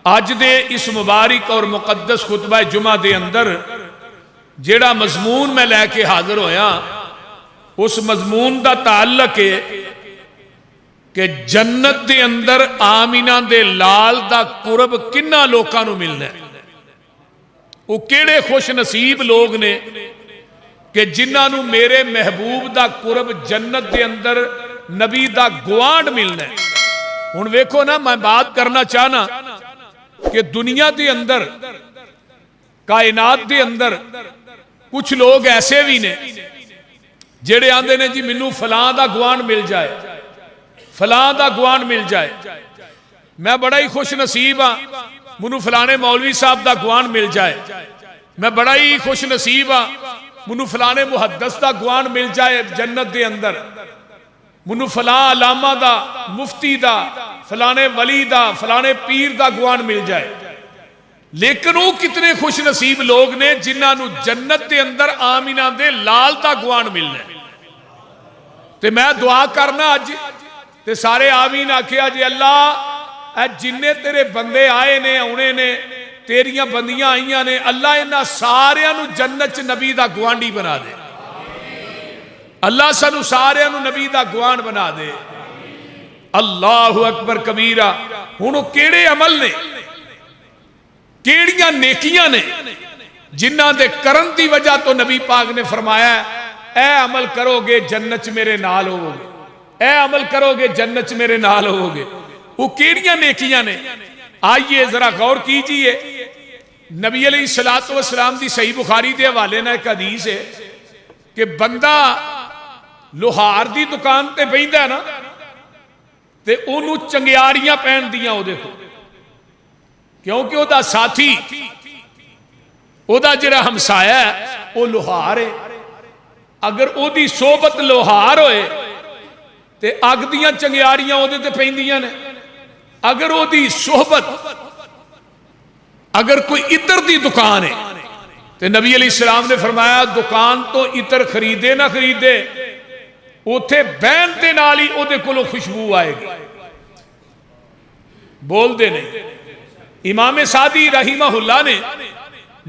اج دے اس مبارک اور مقدس خطبہ جمعہ دے اندر جیڑا مضمون میں لے کے حاضر ہویا اس مضمون دا تعلق ہے کہ جنت دے اندر آمینہ دے لال دا قرب کنہ لوکاں نو ملنا ہے۔ وہ کیڑے خوش نصیب لوگ نے کہ جنہاں نو میرے محبوب دا قرب جنت دے اندر نبی دا گوانڈ ملنا ہے۔ ہن ویکھو نا، میں بات کرنا چاہنا کہ دنیا دے اندر کائنات دے اندر کچھ لوگ ایسے بھی نے جڑے آندے نے جی مینوں فلاں دا گوانڈ مل جائے، فلاں دا گوانڈ مل جائے، میں بڑا ہی خوش نصیب ہاں منو فلانے مولوی صاحب دا گوانڈ مل جائے، میں بڑا ہی خوش نصیب ہاں منو فلانے محدث دا گوانڈ مل جائے جنت دے اندر، منو فلاں علامہ دا، مفتی دا، فلانے ولی دا، فلانے پیر دا گوانڈ مل جائے۔ لیکن وہ کتنے خوش نصیب لوگ نے جنہاں نو جنت دے اندر آمینہ دے لال دا گوانڈ ملنا ہے۔ تے میں دعا کرنا اج تے سارے آمین آکھیا جی اللہ اے جننے تیرے بندے آئے نے اونے نے تیریاں بندیاں آئیاں نے، اللہ انہاں ساریاں نو جنت چ نبی دا گوانڈی بنا دے، اللہ سانو ساریاں نو نبی دا گوانڈ بنا دے۔ اللہ اکبر کبیرہ۔ ہن او کیڑے عمل نے، کیڑیاں نیکیاں نے جنہاں دے کرن دی وجہ تو نبی پاک نے فرمایا اے عمل کرو گے جنت میرے نال ہو گے، اے عمل کرو گے جنت میرے نال ہو گے۔ وہ کیڑیاں نیکیاں نے؟ آئیے ذرا غور کیجئے، نبی علیہ السلام دی صحیح بخاری دے حوالے نہ ایک حدیث ہے کہ بندہ لوہار دی دکان تے بیندہ ہے نا تے انہوں چنگیاریاں پہن دیاں ہو دیکھو، کیونکہ وہ دا ساتھی وہ دا جرہ ہمسایا ہے وہ لوہار ہے، اگر وہ دی صحبت لوہار ہوئے تے اگ دیاں چنگیاریاں وہ دے پہن دیاں نے، اگر وہ دی صحبت اگر کوئی عطر دی دکان ہے تے نبی علیہ السلام نے فرمایا دکان تو عطر خریدے نہ خریدے اوتھے بہن تے نالی او دے کولو خوشبو آئے گی، بول دے نہیں۔ امام سعدی رحمہ اللہ نے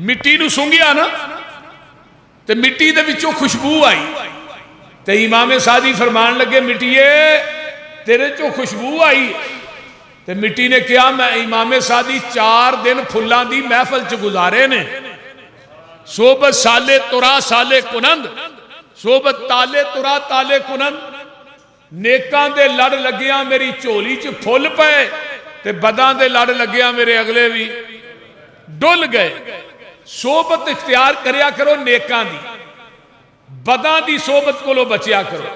مٹی نو سونگیا نا تے مٹی دے وچوں خوشبو آئی تے امام سعدی فرمان لگے مٹیے تیرے چوں خوشبو آئی تے مٹی نے کیا میں امام سعدی 4 دن پھلاں دی محفل چ گزارے نے، صحبت سالے ترا سالے کنند، صحبت تالے ترا تالے کنند، نیکاں دے لڑ لگیاں میری چولی چ پھل پے تے بداں دے لڑ لگیاں میرے اگلے بھی ڈل گئے۔ صحبت اختیار کریا کرو نیکاں دی، بداں دی صحبت کو لو بچیا کرو۔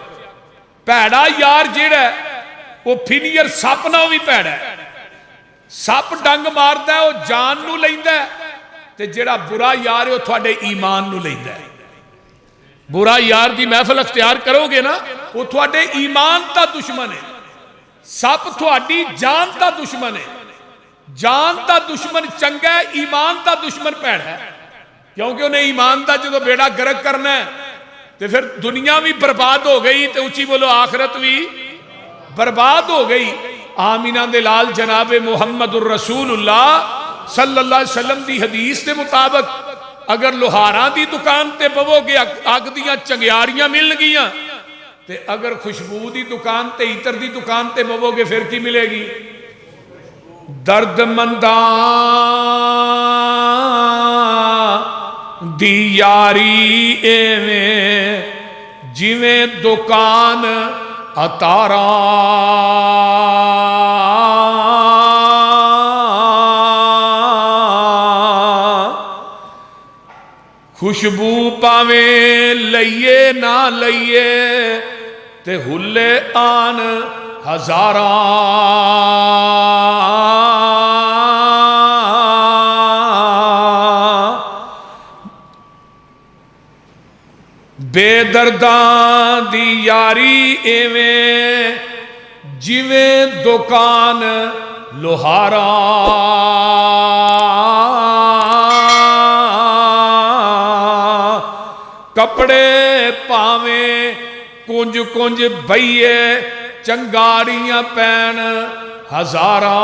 پیڑا یار جیڑا ہے وہ پھنیر سپ نہ بھی پیڑا ہے، سپ ڈنگ ماردا ہے وہ جان نو لیندا ہے تے جیڑا برا یار ہے وہ تھوڑے ایمان نو لیندا ہے۔ برا یار دی محفل اختیار کرو گے نا وہ تھوڑے ایمان تا دشمن ہے، سپ تھوڑی جان تا دشمن ہے، جان تا دشمن چنگا ہے، ایمان تا دشمن پیڑا ہے، کیونکہ انہیں ایمان دا جدو بیڑا گرک کرنا ہے تو پھر دنیا بھی برباد ہو گئی تو اچھی بولو آخرت بھی برباد ہو گئی۔ آمینہ دے لال جناب محمد الرسول اللہ صلی اللہ علیہ وسلم دی حدیث دے مطابق اگر لوہاراں دی دکان تے بوو گے اگ دیاں چنگیاریاں مل گیاں تے اگر خوشبو دی دکان تے عطر دی دکان تے بوو گے پھر کی ملے گی؟ درد منداں دی یاری ایویں جویں دکان اتاراں، خوشبو پاویں لئیے نہ لئیے تے ہلے آن ہزاراں، بے درداں دی یاری ایویں جویں دکان لوہاراں، کپڑے پاویں کنج کنج بھئیے چنگاریاں پین ہزاراں،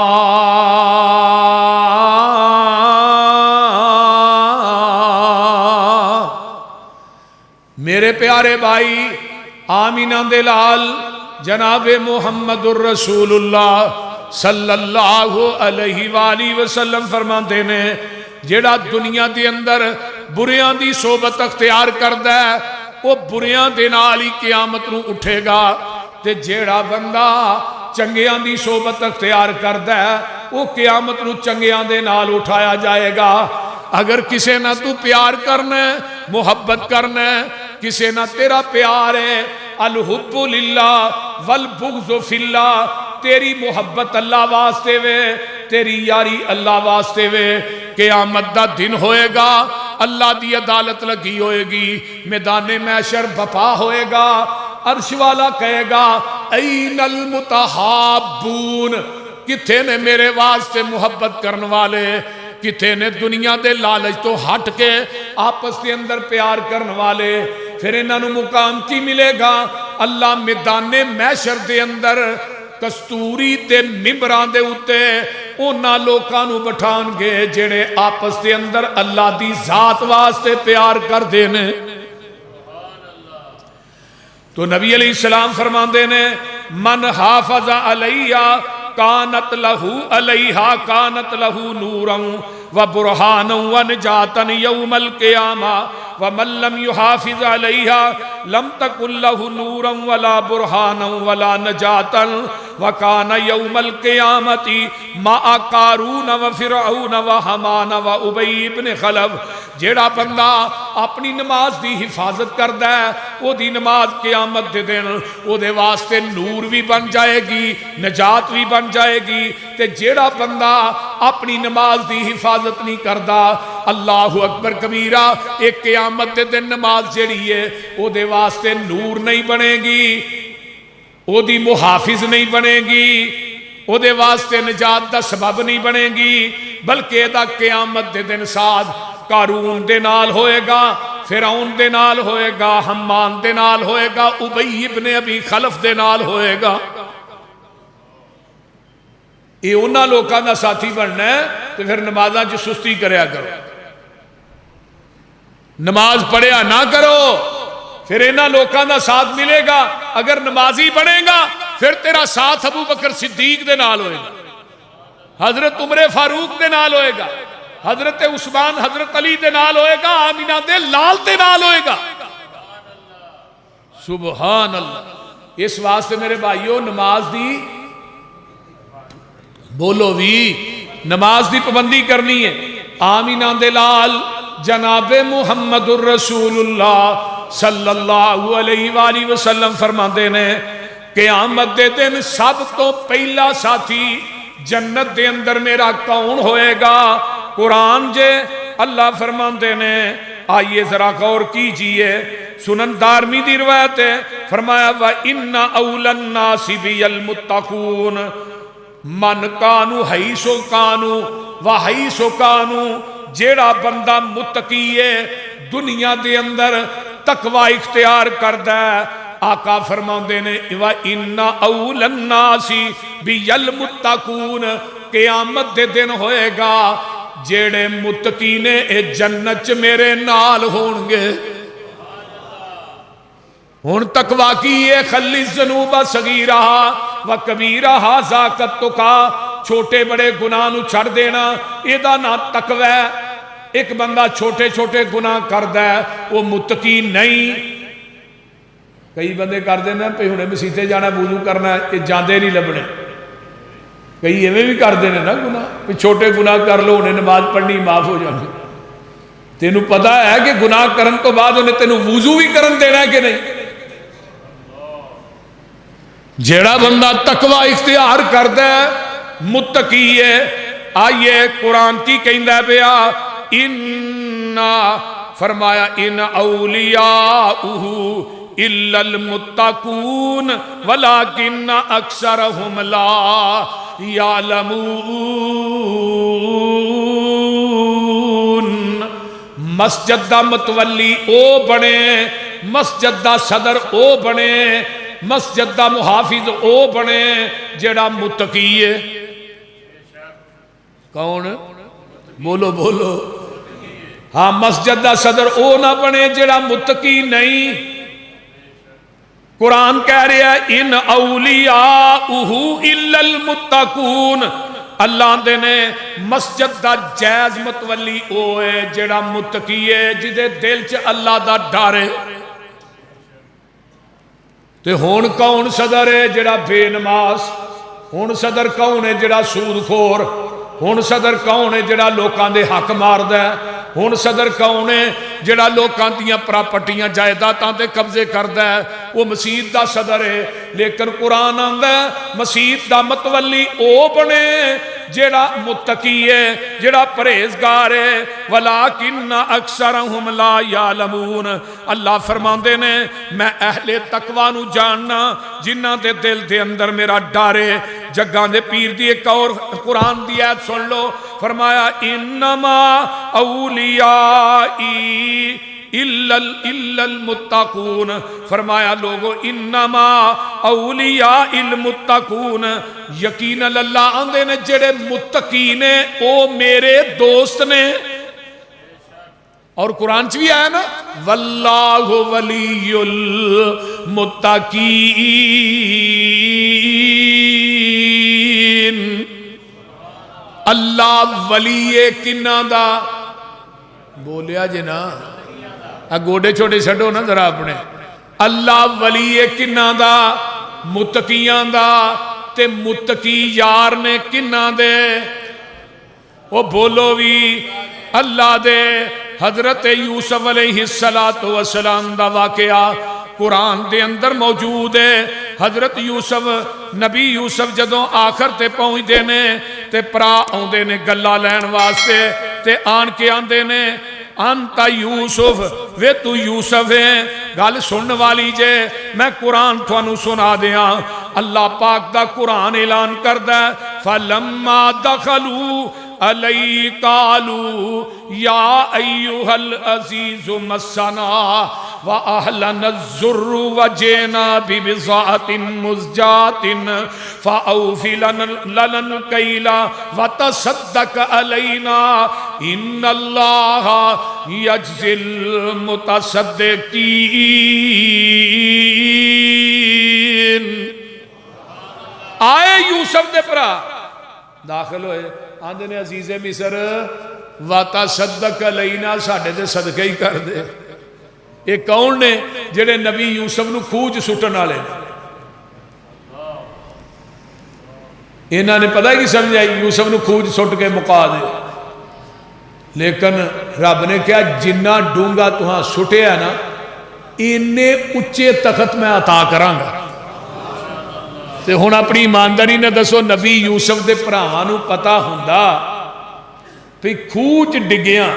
میرے پیارے بھائی آمینہ دے لال جناب محمد الرسول اللہ صلی اللہ علیہ وآلہ وسلم فرماتے نے جیڑا دنیا دے اندر بریاں دی صحبت اختیار کردا ہے وہ بریاں دے نال ہی قیامت نو اٹھے گا، تے جیڑا بندہ چنگیاں دی صحبت اختیار کردا ہے وہ قیامت نو چنگیاں دے نال اٹھایا جائے گا۔ اگر کسے نہ تو پیار کرنا ہے، محبت کرنا ہے، کسے نہ تیرا پیار ہے، الحب للہ والبغض فی اللہ، تیری محبت اللہ واسطے وے، تیری یاری اللہ واسطے وے، قیامت دا دن ہوئے گا، اللہ دی عدالت لگی ہوئے گی، میدان محشر بپا ہوئے گا، عرش والا کہے گا این المتحابون، کتھے نے میرے واسطے محبت کرنے والے، کتھے نے دنیا دے لالچ تو ہٹ کے آپس کے اندر پیار کرنے والے۔ پھر انہاں نو مقام کی ملے گا؟ اللہ میدان محشر دے اندر کستوری تے ممبران دے اتے اونا لوکاں نو بٹھان گے جڑے آپس دے اندر اللہ دی ذات واسطے پیار کر دینے۔ تو نبی علیہ السلام فرماندے نے من حافظ علیہ کانت لہو علیہا کانت لہو نورا و برہانا و نجاتا یوم القیامہ ومن لم يحافظ علیہا لم تکن لہو نورا ولا برہانا ولا نجاتا وکان یوم القیامت مع قارون و فرعون و حمان و ابی بن خلف۔ جیڑا بندہ اپنی نماز دی حفاظت کردہ ہے وہ دی نماز قیامت دے دن وہ دے واسطے نور بھی بن جائے گی، نجات بھی بن جائے گی، تے جیڑا بندہ اپنی نماز دی حفاظت نہیں کردہ اللہ اکبر کبیرہ ایک قیامت دے دن نماز جیڑی ہے وہ دے واسطے نور نہیں بنے گی، وہ دی محافظ نہیں بنے گی، وہ دے واسطے نجات دا سبب نہیں بنے گی، بلکہ دا قیامت دے دن ساتھ قارون دے نال ہوئے گا، فرعون دے نال ہوئے گا، حمان دے نال ہوئے گا، ابی ابن ابی خلف دے نال ہوئے گا۔ یہ انہاں لوکاں دا ساتھی بننا ہے تو پھر نمازاں جو سستی کریا کرو، نماز پڑھیا نہ کرو، پھر انہاں لوکاں دا ساتھ ملے گا۔ اگر نمازی بنے گا پھر تیرا ساتھ ابو بکر صدیق دے نال ہوئے گا، حضرت عمر فاروق دے نال ہوئے گا، حضرت عثمان حضرت علی دے نال ہوئے گا، آمینہ دے لال دے نال ہوئے گا۔ سبحان اللہ۔ اس واسطے میرے بھائیو نماز دی بولو بھی نماز دی پابندی کرنی ہے۔ آمینہ دے لال جناب محمد الرسول اللہ صلی اللہ علیہ وآلہ وسلم فرماندے نے قیامت دے دن سب تو پہلا ساتھی جنت دے اندر میرا کون ہوئے گا؟ قرآن جے اللہ فرماندے نے، آئیے ذرا غور کیجئے، سنن دارمی دی روایت ہے، فرمایا وَإِنَّ أَوْلَى النَّاسِ بِيَ الْمُتَّقُونَ من کانو حیثو کانو وحیثو کانو، جیڑا بندہ متقی ہے دنیا دے اندر تقوی اختیار کردہ ہے، آقا فرماندے نے وَإِنَّ أَوْلَى النَّاسِ بِيَ الْمُتَّقُونَ، قیامت دے دن ہوئے گا جیڑے متقی نے اے جنت میرے نال ہونگے۔ ہون تقوی کی ہے خلی الذنوب صغیرہا و کبیرہا ذاکت تقا، چھوٹے بڑے گناہ نو چھڑ دینا ایدہ نہ تقوی ہے۔ ایک بندہ چھوٹے چھوٹے گناہ کردہ ہے وہ متقی نہیں۔ کئی بندے کر دینا پہ انہیں مسیطے جانا وضو کرنا ہے یہ جاندے نہیں لبنے، کئی ایویں بھی کر دینے نا گناہ پہ چھوٹے گناہ کر لو انہیں نماز پڑھنی معاف ہو جانے۔ تینوں پتا ہے کہ گناہ کرن تو بعد انہیں تینوں وضو بھی کرن دینا ہے کہ نہیں؟ جیڑا بندہ تقوی اختیار کردہ ہے متقی ہے۔ آئیے قرآن کی کہندہ بیا انہا فرمایا ان اولیاؤہ الا المتقون ولکن اکثرہم لا یعلمون۔ مسجد دا متولی او بنے، مسجد دا صدر او بنے، مسجد دا محافظ او بنے جیڑا متقی ہے۔ کون؟ بولو بولو۔ ہاں مسجد دا صدر او نہ بنے جڑا متقی نہیں. قرآن کہہ رہا ہے ان اولیاؤہ الا المتقون. اللہ دے نے مسجد دا جائز متولی او ہے جڑا متقی ہے جدے دل چ اللہ دا ڈر ہے. تے ہون کون صدر ہے جڑا بے نماز؟ ہون صدر کون ہے جڑا سود خور؟ ہون صدر کون ہے جڑا لوکاں دے حق ماردا ہے؟ ہون صدر کون ہے جڑا لوکاں دیاں پراپرٹیاں جائیداداں تے قبضے کردا ہے؟ وہ مسجد دا صدر ہے. لیکن قرآن آندا ہے مسجد دا متولی او بنے جڑا متقی ہے جڑا پرہیزگار ہے. ولیکن اکثرہم لا یعلمون. اللہ فرماندے نے میں اہل تقوی نو جاننا جنہاں دے دل دے اندر میرا ڈر ہے. جگاں دے پیر دی ایک اور قرآن دی آیت سن لو. فرمایا انما اولیائی الا المتقون. فرمایا لوگو انما اولیاء المتقون. یقین اللہ آندے نے جڑے متقی نے او میرے دوست نے. اور قرآن چ بھی آیا نا واللہ ولی المتقین. اللہ ولی کنہ دا بولیا جی نا گوڑے چھوٹے چھڑو نا ذرا اپنے. اللہ ولی کنہ دا متقیاں دا. تے متقی یار نے کنہ دے وہ بولو بھی اللہ دے. حضرت یوسف علیہ السلام دا واقعہ قرآن دے اندر موجود ہے. حضرت یوسف نبی یوسف جدوں آخر تے پہنچ دے نے تے پرا آندے نے گلا لین واسطے تے آن کے آندے نے انتا یوسف وے تو یوسف ہے. گل سن والی جے میں قرآن تھانوں سنا دیاں. اللہ پاک دا قرآن اعلان کردا ہے فلما دخلوا علی قالوا یا ایھا العزیز مسنا واہلنا الضر وجئنا ببضاعۃ مزجاۃ فاوف لنا الکیل وتصدق علینا ان اللہ یجزی المتصدقین. آئے یوسف دے پرا داخل ہوئے آندے نے عزیز مصر وتصدق علینا ساڈے تے صدقہ ہی کر دے. یہ کون نے جڑے نبی یوسف نو خوج سٹن والے نے؟ انہاں نے پتہ کی سمجھا یوسف نو خوج سٹ کے مکا دے. لیکن رب نے کہا جنہ ڈونگا تہاں سٹیا نا اینے اچے تخت میں عطا کراں گا. تے ہن اپنی ایمانداری نے دسو نبی یوسف دے بھراواں نو پتہ ہوندا بھی خوج ڈگیاں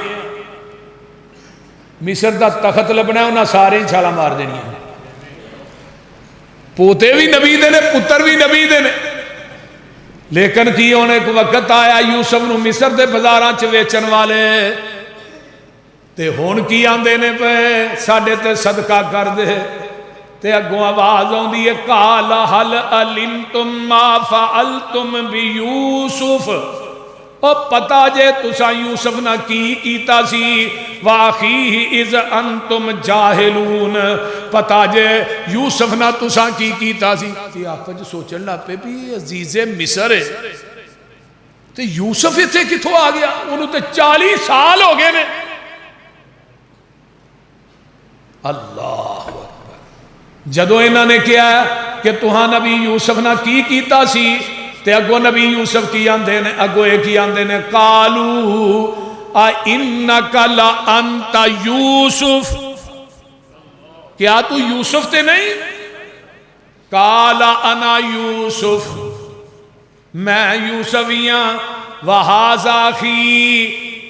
مصر دا تخت لبنا ہے انہاں سارے چھالا مار دینی. پوتے بھی نبی دے نے پتر بھی نبی دے نے. لیکن کی ہونے ایک وقت آیا یوسف نو مصر دے بازاراں چ ویچن والے تے ہن کی آندے نے پے ساڈے تے صدقہ کر دے. تے اگوں آواز آندی ہے قال هل علمتم ما فعلتم بیوسف. او پتہ جے تساں یوسف نہ کی کیتا سی واخیہ اذ انتم جاہلون. پتہ جے یوسف نہ تساں کی کیتا سی. یہ آپ جو سوچن لگ پے بھی عزیز مصر ہے تے یوسف ایتھے کتھوں آ گیا؟ انہوں تے 40 سال ہو گئے نے. اللہ جدو انہوں نے کیا کہ تہاں نبی یوسف نہ کی کیتا سی تے اگو نبی یوسف کی آندے نے اگو ایک ہی آندے نے قالو اِنَّكَ لَأَنْتَ یوسف. کیا تو یوسف تے نہیں؟ قال انا یوسف میں یوسفیاں وَهَذَا أَخِي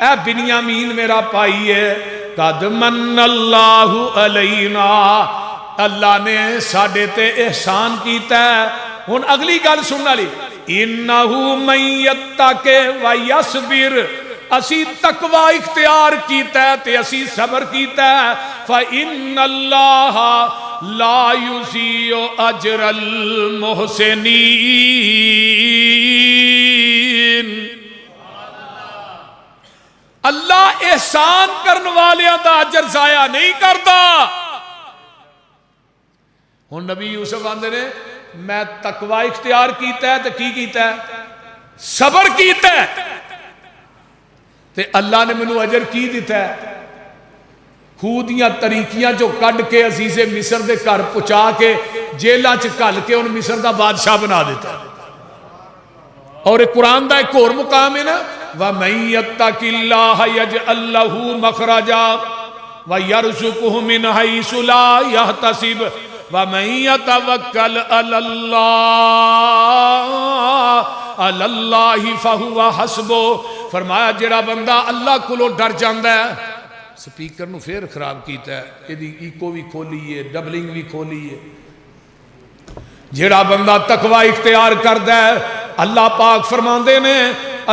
اے بنیامین میرا پائی ہے قَدْ مَنَّ اللَّهُ عَلَيْنَا اللہ نے ساڈے تے احسان کیتا ہے. ہن اگلی گل سننا لی انہو من یتق ویصبر. اسی تقوی اختیار کیتا ہے تے اسی صبر کیتا ہے. فإن اللہ لا یضیع اجر المحسنین. اللہ احسان کرن والیاں دا اجر ضائع نہیں کرتا. ہن نبی یوسف آندے نے میں تقوی اختیار کیتا ہے تے کی کیتا ہے؟ صبر کیتا ہے تے اللہ نے مینوں اجر کی دیتا ہے؟ خود دیاں طریقیاں جو کڈ کے عزیز مصر دے گھر پہنچا کے جیلاں چ گھل کے ان مصر دا بادشاہ بنا دیتا ہے. اور قرآن دا ایک اور مقام ہے نا وَمَن يَتَّقِ اللَّهَ يَجْعَل لَّهُ مَخْرَجًا وَيَرْزُقْهُ مِنْ حَيْثُ لَا يَحْتَسِبُ وَمَن يَتَوَكَّلْ عَلَى اللَّهِ فَهُوَ حَسْبُهُ. فرمایا جڑا بندہ اللہ کولوں ڈر جاندا ہے. سپیکر نو پھر خراب کیتا ہے، یہ ایکو بھی کھولی ہے، ڈبلنگ بھی کھولی ہے. جڑا بندہ تقوی اختیار کردا ہے اللہ پاک فرماندے نے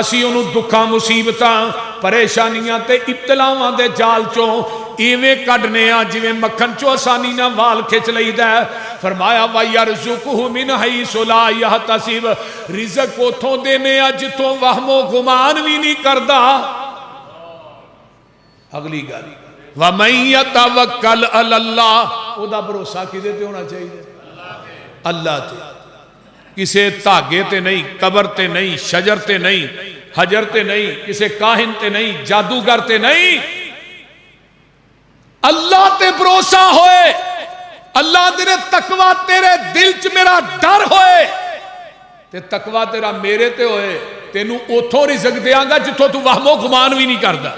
اسی انہوں دکھاں مصیبتاں پریشانیاں تے ابتلاواں دے جال چوں ایویں کڈنے آ جویں مکھن چوں آسانی نہ وال کھچ لئیدا ہے. فرمایا وَيَرْزُقُهُ مِنْ حَيْثُ لَا يَحْتَسِبُ رزق اتھوں دینے آ جتوں وہم و گمان بھی نہیں کردا. اگلی گل وَمَن يَتَوَكَّلْ عَلَى اللَّهِ او دا بھروسہ کدے تے ہونا چاہیے؟ اللہ تے. کسے دھاگے تے نہیں، قبر تے نہیں، شجر تے نہیں، حجر تے نہیں، کسے کاہن تے نہیں، جادوگر تے نہیں، اللہ تے بھروسہ ہوئے. اللہ تیرے تقوی تیرے دل چ میرا ڈر ہوئے تے تقوی تیرا میرے تے ہوئے تینوں اوتھوں رزق دیاں گا جتھوں تو وہم و گمان بھی نہیں کردا.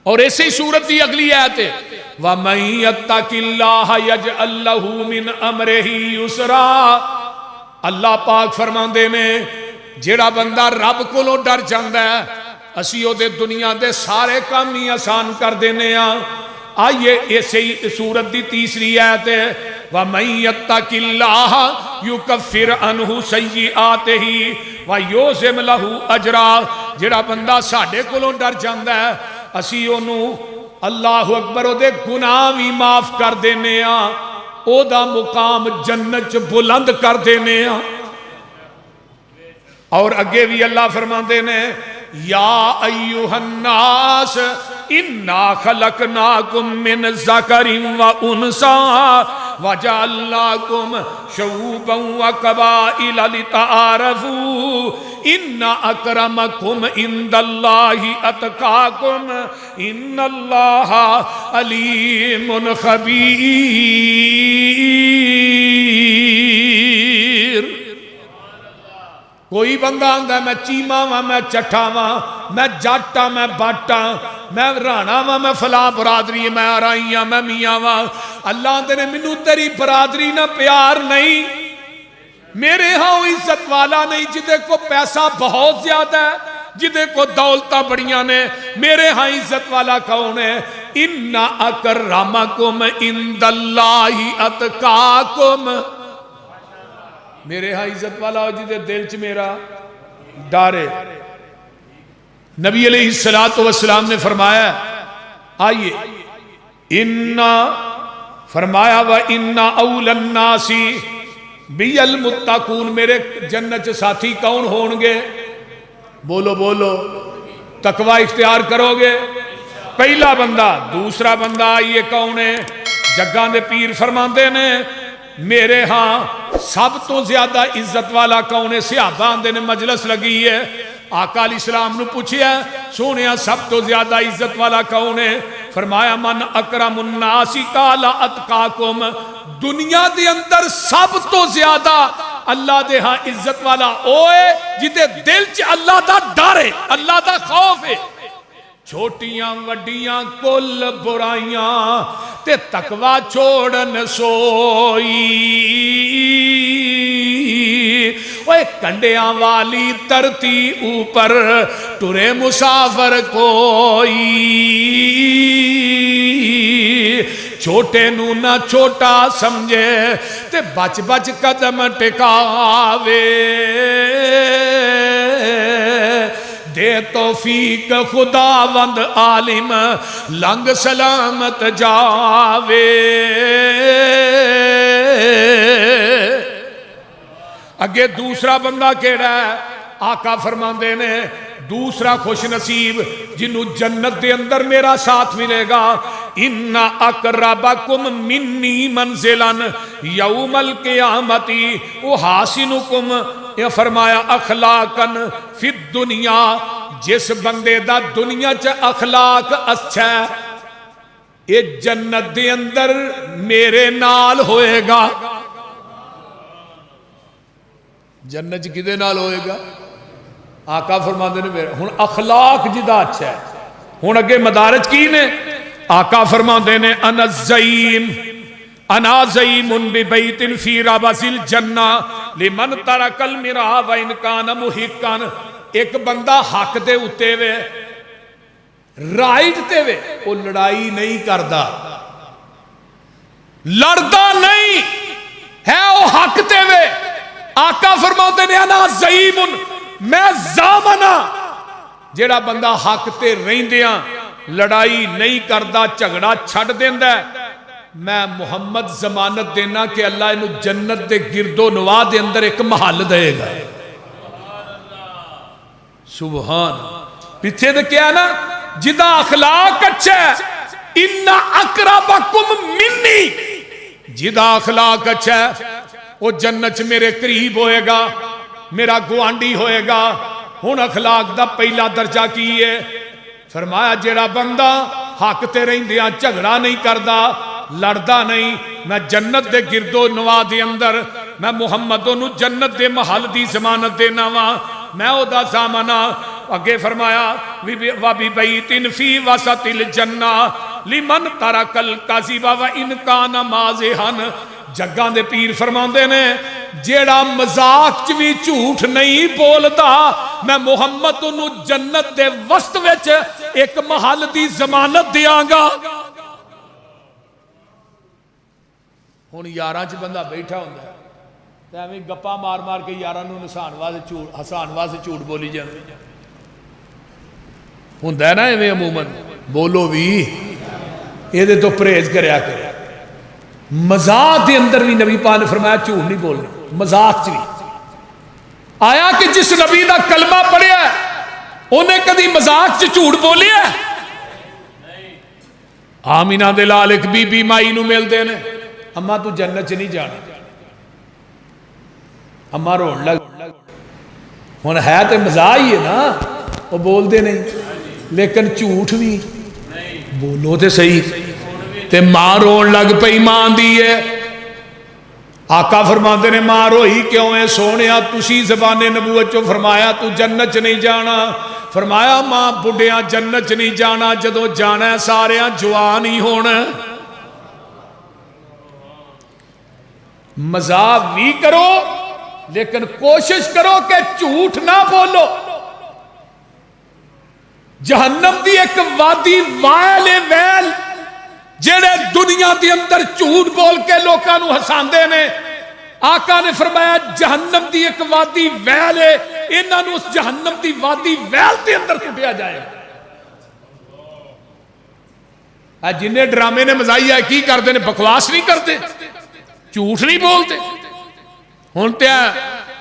اور ایسی صورت دی اگلی آیت ہے وَمَن يَتَّقِ اللَّهَ يَجْعَل لَّهُ مِنْ أَمْرِهِ يُسْرًا. اللہ پاک فرماندے نے جیڑا بندہ رب کولوں ڈر جاندا ہے اسی او دے دنیا دے سارے کام ہی آسان کر دینے ہاں. آئیے ایسی صورت دی تیسری آیت ہے وَمَن يَتَّقِ اللَّهَ يُكَفِّرْ عَنْهُ سَيِّئَاتِهِ وَيُعْظِمْ لَهُ أَجْرًا. جیڑا بندہ ساڈے کولوں ڈر جاندا ہے اسی انہوں اللہ اکبر او دے گناہ بھی معاف کر دینے ہاں، او دا مقام جنت بلند کر دینے ہاں. اور اگے بھی اللہ فرماندے نے یا ایوہ الناس انا خلقناکم من ذکر و انسا وجعلناکم شعوبا و قبائل لتعارفوا ان اکرمکم عند اللہ اتقاکم ان اللہ علیم خبیر. کوئی بندہ آندا ہے میں چیما وا میں چٹھا وا میں جاٹا میں باٹا میں رانا وا میں فلاں برادری میں آرائیاں میں میاں وا. اللہ آندے نے منو تیری برادری نہ پیار نہیں، میرے ہاں عزت والا نہیں جدے کو پیسہ بہت زیادہ ہے جدے کو دولتاں بڑیاں نے. میرے ہاں عزت والا کون ہے؟ ان اکرمکم عند اللہ اتقاکم. میرے ہاں عزت والا ہو جدے دل چ میرا ڈارے. نبی علیہ السلام نے فرمایا آئیے اِنَّا فرمایا وَإِنَّا أَوْلَ النَّاسِ بِيَ الْمُتَّقُونَ. میرے جنت ساتھی کون ہون گے؟ بولو بولو تقوی اختیار کرو گے. پہلا بندہ. دوسرا بندہ آئیے کون ہے؟ جگاں دے پیر فرماندے نے میرے ہاں سب تو زیادہ عزت والا کون ہے؟ صحابہ آندے نے مجلس لگی ہے آقا علیہ السلام نے پوچھیا سونیا سب تو زیادہ عزت والا کون ہے؟ فرمایا من اکرم الناس قال اتقاکم. دنیا دے اندر سب تو زیادہ اللہ دے ہاں عزت والا اوے جدے دل چ اللہ دا ڈر ہے، اللہ دا خوف ہے. چھوٹیاں وڈیاں کل برائیاں تے تقوی چھوڑن سوئی. اوے کنڈیاں والی ترتی اوپر ٹرے مسافر کوئی. چھوٹے نو نہ چھوٹا سمجھے تے بچ بچ قدم ٹکاوے. دے توفیق خداوند عالم لنگ سلامت جاوے. اگے دوسرا بندہ کیڑا ہے؟ آقا فرماندے نے دوسرا خوش نصیب جنہوں جنت دے اندر میرا ساتھ ملے گا، ان اقربکم منی منزلا یوم القیامت احاسنکم، یہ فرمایا اخلاقا فی الدنیا، جس بندے دا دنیا چ اخلاق اچھا ہے یہ جنت دے اندر میرے نال ہوئے گا۔ جنت کدے نال ہوئے گا؟ آقا فرماندے نے میرے ہن اخلاق جدا اچھا ہے۔ ہن اگے مدارج کی نے؟ آقا فرماندے نے انا الزعیم انا زعیم ببیت فی ربض الجنہ لمن ترک المراء وان کان محقا، ایک بندہ حق دے اتے وے رائٹ تے وے وہ لڑائی نہیں کردا، لڑدا نہیں ہے، وہ حق تے وے۔ آقا فرماتے نے انا زعیم، میں زامنا، جیڑا بندہ حق تے رہندیاں لڑائی نہیں کردا جھگڑا چھڈ دیندا ہے، میں محمد ضمانت دینا کہ اللہ انہوں جنت دے گرد و نواح دے اندر ایک محل دے گا۔ سبحان، پیچھے دے کیا ہے نا، جدا اخلاق اچھا ہے، ان اقربکم منی، جدا اخلاق اچھا ہے وہ جنت میرے قریب ہوئے گا، میرا گوانڈی ہوئے گا۔ ہن اخلاق دا پہلا درجہ کی ہے؟ فرمایا جیڑا بندہ حق تے رہندیاں جھگڑا نہیں کردا، لڑدا نہیں، میں جنت دے گرد و نواح دے اندر میں محمد نو جنت دے محل دی ضمانت دینا وا، میں او دا ضامنہ۔ اگے فرمایا وَبِبَيْتٍ فِي وَسَطِ الْجَنَّةِ لِمَنْ تَرَكَ الْكَذِبَ وَإِنْ كَانَ مَازِحًا، جگاں دے پیر فرماندے نے جیڑا مذاق چ بھی جھوٹ نہیں بولدا، میں محمد نو جنت دے وسط وچ ایک محل دی ضمانت دیاں گا۔ ہن یاراں چ بندہ بیٹھا ہوندا ہے تے ایویں گپا مار مار کے یاراں نو ہسان واسطے جھوٹ بولی جاندے ہوندا ہے نا ایویں عموماً، بولو بھی یہ تو پرہیز کریا کرے۔ مذاق دے اندر بھی نبی پاک نے فرمایا جھوٹ نہیں بولنا، مذاق چ بھی آیا کہ جس نبی دا کلمہ پڑھیا ہے انہیں کدی مذاق چ جھوٹ بولیا ہے؟ آمینہ دے لال ایک بی بی مائی نو مل دے نے، اماں تو جنت چ نہیں جانا، اماں رون لگ، ہن ہے تے مزاح ہی ہے نا، وہ بول دے نہیں، لیکن جھوٹ بھی بولو تے صحیح، تے ماں رون لگ پئی، ماں دی ہے۔ آقا فرماندے نے ماں روئی کیوں ہے؟ سونیا تسی زبان نبوت چو فرمایا تو جنت چ نہیں جانا، فرمایا ماں بڈھیاں جنت چ نہیں جانا، جدو جانا ہے ساریاں جوان ہی ہونا۔ مذاق بھی کرو لیکن کوشش کرو کہ جھوٹ نہ بولو۔ جہنم دی ایک وادی وائل ویل جڑے دنیا دی اندر جھوٹ بول کے لوکاں نو ہساندے نے، آقا نے فرمایا جہنم دی ایک وادی ویل ہے، انہاں نو اس جہنم دی وادی ویل دے اندر کٹیا جائے گا۔ جنہیں ڈرامے نے مزاحیہ کی کرتے نے، بکواس نہیں کرتے، جھوٹ نہیں بولتے۔ ہن تے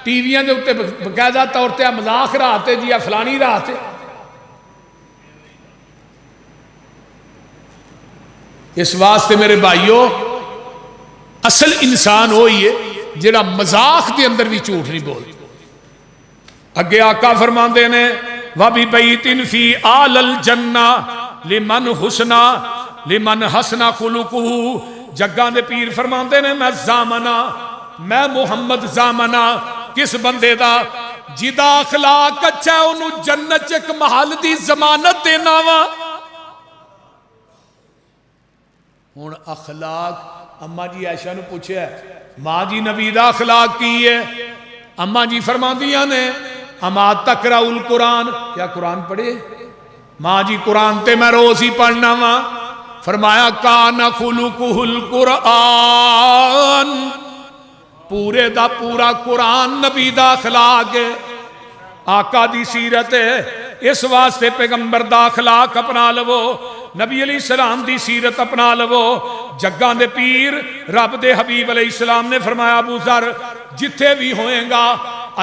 ٹی ویاں دے اوتے باقاعدہ طور تے مذاق راتے جی فلانی راتے۔ اس واسطے میرے بھائیو اصل انسان ہوئی ہے جڑا مذاق دے اندر بھی جھوٹ نہیں بولتا۔ اگے آقا فرماندے نے وَبِبَيْتٍ فِي آلَ الْجَنَّةِ لِمَنْ حَسْنَ خُلُقُهُ، جگاں دے پیر فرماندے نے میں زامنا، میں محمد زامنا کس بندے دا جدا اخلاق اچھا ہے انہوں جنت چ ایک محل دی ضمانت دینا وا۔ ہن اخلاق اماں جی عائشہ نے پوچھا ہے ماں جی نبی دا اخلاق کی ہے؟ اماں جی فرماندیاں نے اما تقرأ القرآن، کیا قرآن پڑھے؟ ماں جی قرآن تے میں روز ہی پڑھنا وا۔ فرمایا کان خلقہ القرآن، پورے دا پورا قرآن نبی دا اخلاق ہے، آقا دی سیرت ہے۔ اس واسطے پیغمبر دا اخلاق اپنا لو، نبی علیہ السلام دی سیرت اپنا لو۔ جگاں دے پیر رب دے حبیب علیہ السلام نے فرمایا ابو ذر جتھے بھی ہوئیں گا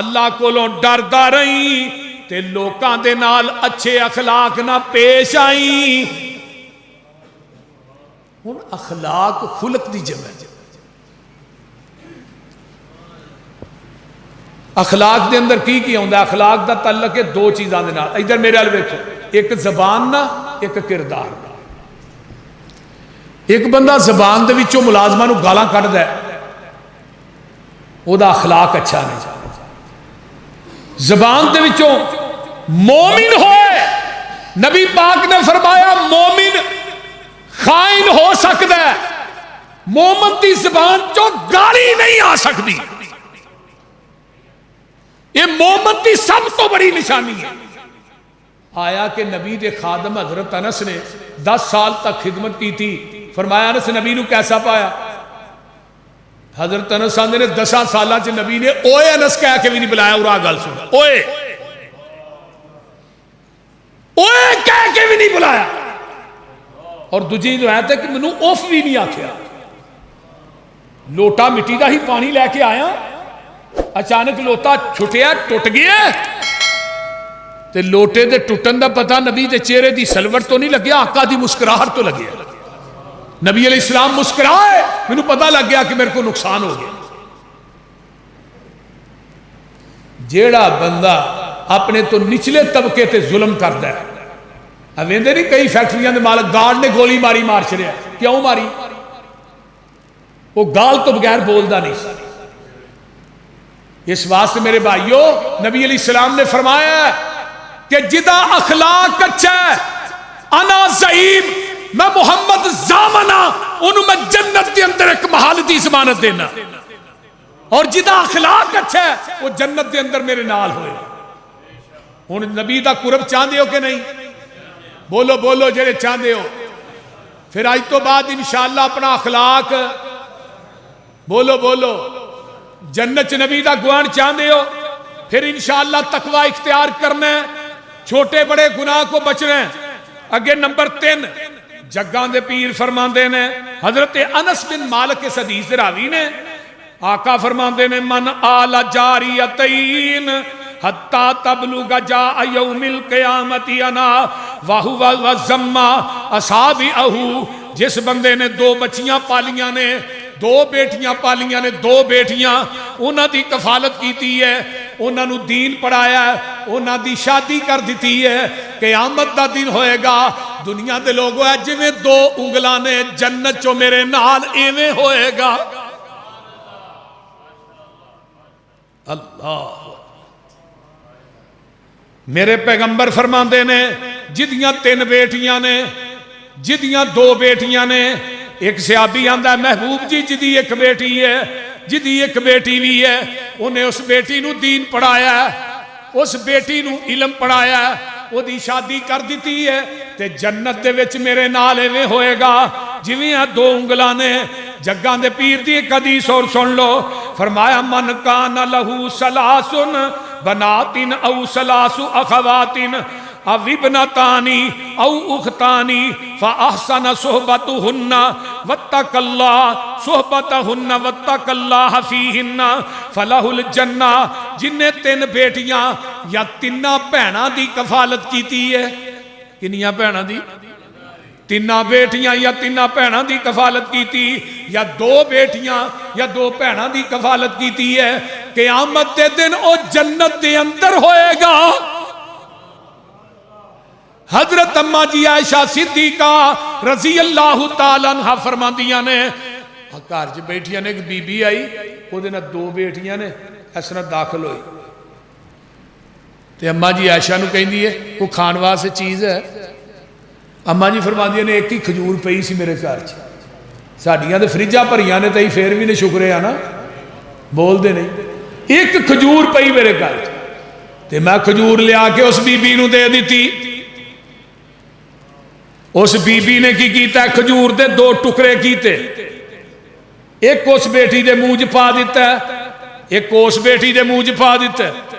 اللہ کولوں ڈردا رہی، تے لوکاں دے نال اچھے اخلاق نہ پیش آئی. ہن اخلاق خلق دی جمع ہے. اخلاق دے اندر کی ہوندا ہے؟ اخلاق دا تعلق ہے دو چیزاں دے نال. ادھر میرے ال ویکھو، ایک زبان نہ، ایک کردار. ایک بندہ زبان دے وچوں ملازماں نو گالاں کڈدا ہے، او دا اخلاق اچھا نہیں. زبان دے وچوں مومن ہوئے، نبی پاک نے فرمایا مومن خائن ہو سکتا ہے، مومن دی زبان چوں گالی نہیں آ سکتی. یہ مومن دی سب تو بڑی نشانی ہے. آیا کہ نبی دے خادم حضرت انس نے 10 سال تک خدمت کی تھی. فرمایا انس نبی نو کیسا پایا؟ حضرت انس آندے نے 10 سالہ چ نبی نے اوئے انس کہہ کے بھی نہیں بلایا. اور آ گل سن، اوئے اوئے کہہ کے بھی نہیں بلایا. اور دوجی روایت ہے کہ مینوں اوف بھی نہیں آکھیا. لوٹا مٹی دا ہی پانی لے کے آیا، اچانک لوٹا چھٹیا، ٹوٹ گیا. تے لوٹے دے ٹوٹن دا پتہ نبی دے چہرے دی سلوٹ تو نہیں لگیا، آقا دی مسکراہٹ تو لگیا. نبی علیہ السلام مسکرائے، مینوں پتہ لگ گیا کہ میرے کو نقصان ہو گیا. جیڑا بندہ اپنے تو نچلے طبقے تے ظلم کردا ہے، اویندے نہیں کئی فیکٹریاں دے مالک گارڈ نے گولی ماری مار چھڑیا. کیوں ماری؟ وہ گال تو بغیر بولدا نہیں. اس واسطے میرے بھائیو، نبی علیہ السلام نے فرمایا کہ جدا اخلاق اچھا ہے، انا زعیم، میں محمد زامنہ انہوں میں جنت کے اندر ایک محالتی ضمانت دینا. اور جدا اخلاق اچھا ہے وہ جنت کے اندر میرے نال ہوئے. ہن نبی دا قرب چاہندے ہو کہ نہیں؟ بولو بولو جڑے چاہندے ہو. پھر آج تو بعد انشاءاللہ اپنا اخلاق، بولو بولو، جنت نبی دا گوان چاہندے ہو، پھر انشاءاللہ تقوی اختیار کرنا ہے، چھوٹے بڑے گناہ کو بچنا ہے. اگے نمبر 3 جگان دے پیر فرماندے نے، حضرت انس بن مالک اس حدیث راوی نے، آقا فرماندے نے من آل جاریتین حتی تبلغ جاء یوم القیامت انا وہو وزمہ اصابعہو. جس بندے نے 2 بچیاں پالیاں نے، 2 بیٹیاں پالیاں نے، 2 بیٹیاں انہاں دی کفالت کیتی ہے، انہاں نو دین پڑھایا ہے، انہاں دی شادی کر دیتی ہے. قیامت دا دن ہوئے گا، دنیا دے لوگ ہوئے جویں 2 انگلاں نے، جنت چو میرے نال ایویں ہوئے گا. اللہ میرے پیغمبر فرماندے نے جدیاں 3 بیٹیاں نے، جدیاں 2 بیٹیاں نے. ایک صحابی آندا ہے محبوب جی جدی ایک بیٹی ہے، جدی ایک بیٹی بھی ہے، انہیں اس بیٹی نو دین پڑھایا ہے، اس بیٹی نو علم پڑھایا ہے، وہ دی شادی کر دیتی ہے، تے جنت دے وچ میرے نال ایویں ہوئے گا جویں 2 انگلاں نے. جگان دے پیر دی ایک حدیث اور سن لو. فرمایا من کان لہو سلاسن بناتن او سلاس اخواتن او ابنتانی او اختانی فاحسن صحبتہن واتق اللہ صحبتہن واتق اللہ فیہن فلہ الجنہ. جن نے 3 بیٹیاں یا 3 بہناں دی کفالت کیتی ہے، کنیاں بہناں دی؟ 3 بیٹیاں یا 3 بہناں دی کفالت کیتی، یا 2 بیٹیاں یا 2 بہناں دی کفالت کیتی ہے، قیامت دے دن او جنت دے اندر ہوئے گا. حضرت اماں جی عائشہ صدیقہ رضی اللہ تعالیٰ عنہ فرماندیاں نے، گھر چ بیٹھیاں نے، ایک بی بی آئی، وہ دے 2 بیٹیاں نے اس طرح داخل ہوئی، تے اماں جی عائشہ نو کہندی ہے کوئی کھان واسطے چیز ہے؟ اماں جی فرماندیاں نے ایک ہی کھجور پئی سی میرے گھر چ، ساڈیاں تے فریجاں بھریاں نے تے پھر بھی نے شکر ہے نا، بول دے نہیں. ایک کھجور پئی میرے گھر چ، تے میں کھجور لیا کے اس بی بی نو دے دیتی. اس بی بی نے کی کیتا ہے؟ کھجور دے 2 ٹکڑے کیتے، ایک اس بیٹی دے منہ چ پا دیتا ہے، ایک اس بیٹی دے منہ چ پا دیتا ہے.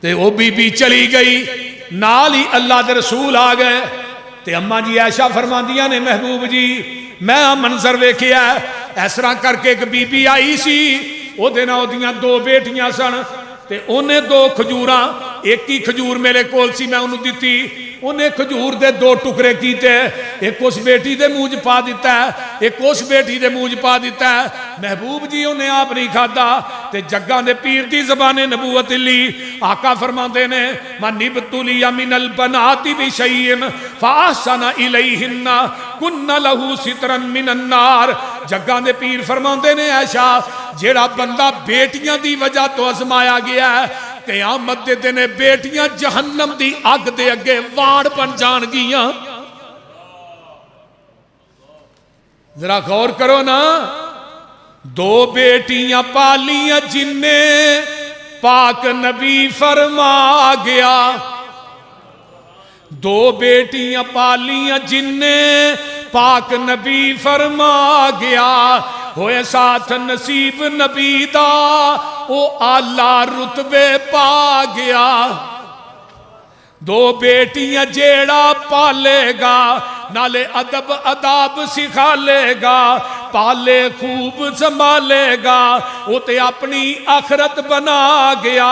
تے وہ بی بی چلی گئی، نال ہی اللہ دے رسول آ گئے. تے اماں جی عائشہ فرماندیاں نے محبوب جی میں منظر ویکھیا اس طرح کر کے ایک بی بی آئی سی، او دے نال اودیاں 2 بیٹیاں سن، تے اونے 2 کھجوراں ایک ہی کھجور میرے کول سی میں انہوں دیتی انہیں کھجور دے 2 ٹکڑے کیتے ایک اس بیٹی دے منہ چ پا دیتا ہے ایک اس بیٹی دے منہ چ پا دیتا ہے محبوب جی انہیں آپ نہیں کھادا تے جگاں دے پیر دی زبان نبوت لی آقا فرماندے نے من ابتلی من البنات بشیء فاحسن الیہن کن لہو سترا من النار جگاں دے پیر فرماندے نے عائشہ جیڑا بندہ بیٹیاں دی وجہ تو ازمایا گیا ہے قیامت دے دن بیٹیاں جہنم دی اگ دے اگے واڑ بن جان گیاں ذرا غور کرو نا 2 بیٹیاں پالیاں جن نے پاک نبی فرما گیا 2 بیٹیاں پالیاں جن نے پاک نبی فرما گیا ہوئے ساتھ نصیب نبی دا او آلہ رتبے پا گیا 2 بیٹیاں جیڑا پالے گا نالے ادب اداب سکھا لے گا پالے خوب سنبھالے گا وہ تے اپنی آخرت بنا گیا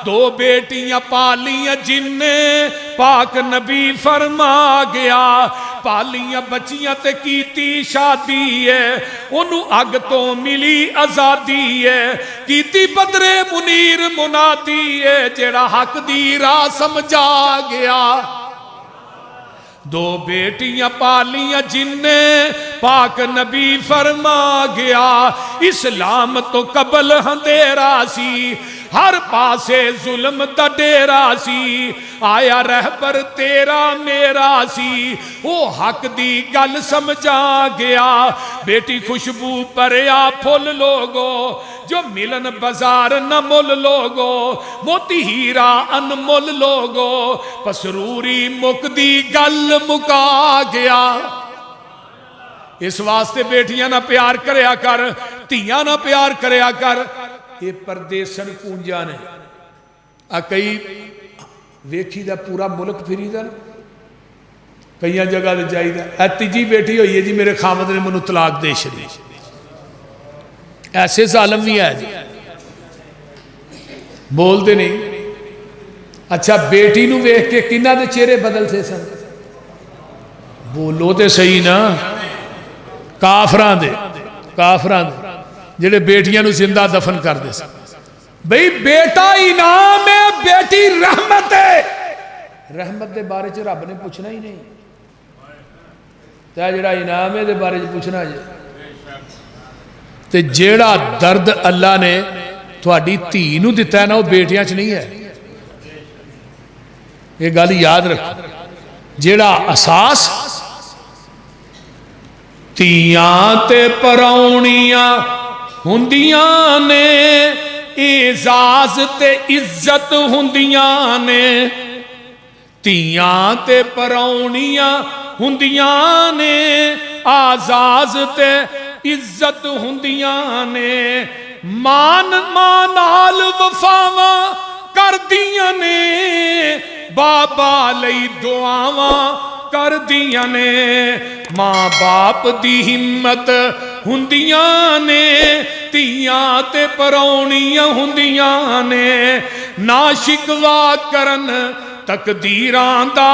2 بیٹیاں پالیاں جن نے پاک نبی فرما گیا پالیاں بچیاں تے کیتی شادی ہے انہوں اگ تو ملی آزادی ہے کیتی بدر منیر منادی ہے جیڑا حق دی راہ سمجھا گیا 2 بیٹیاں پالیاں جن نے پاک نبی فرما گیا اسلام تو قبل اندھیرا سی ہر پاسے ظلم دا ڈیرا سی آیا رہبر تیرا میرا سی وہ حق دی گل سمجھا گیا بیٹی خوشبو پریا پھول لوگو جو ملن بازار نہ مل لوگو موتی ہیرا انمول لوگو پسروری مک دی گل مکا گیا اس واسطے بیٹیاں نہ پیار کریا کر تیاں نہ پیار کریا کر یہ پردیسن کونجا نے کئی ویکھی دا پورا ملک پھری دا کئی جگہ دے جائی دا تیجی بیٹی ہوئی ہے جی میرے خامد نے منو طلاق دے شری ایسے ظالم نہیں ہے جی بول دے نہیں اچھا بیٹی نو ویکھ کے کنہ دے چہرے بدل سے سن بولو تے صحیح نا کافران دے جڑے بیٹیاں نو زندہ دفن کر دے سن بھئی بیٹا انعام ہے بیٹی رحمت ہے رحمت دے بارے چ رب نے پوچھنا ہی نہیں تے جڑا انعام ہے دے بارے چ پوچھنا جی تے جیڑا درد اللہ نے تھوڑی دھی نو دیتا ہے نا وہ بیٹیاں چ نہیں ہے یہ گل یاد رکھ جیڑا اساس تیاں تے پراؤنیاں ہندیاں نے اعزاز تے عزت ہندیاں نے تیاں تے پراؤنیاں ہندیاں نے آزاز تے عزت ہندیاں نے مان مانال وفاواں کر دیاں نے بابا لئی دعاواں کر دیاں نے ماں باپ دی ہمت ہندیاں نے تیاں تے پراؤنیاں ہندیاں نے نا شکوا کرن تقدیراں دا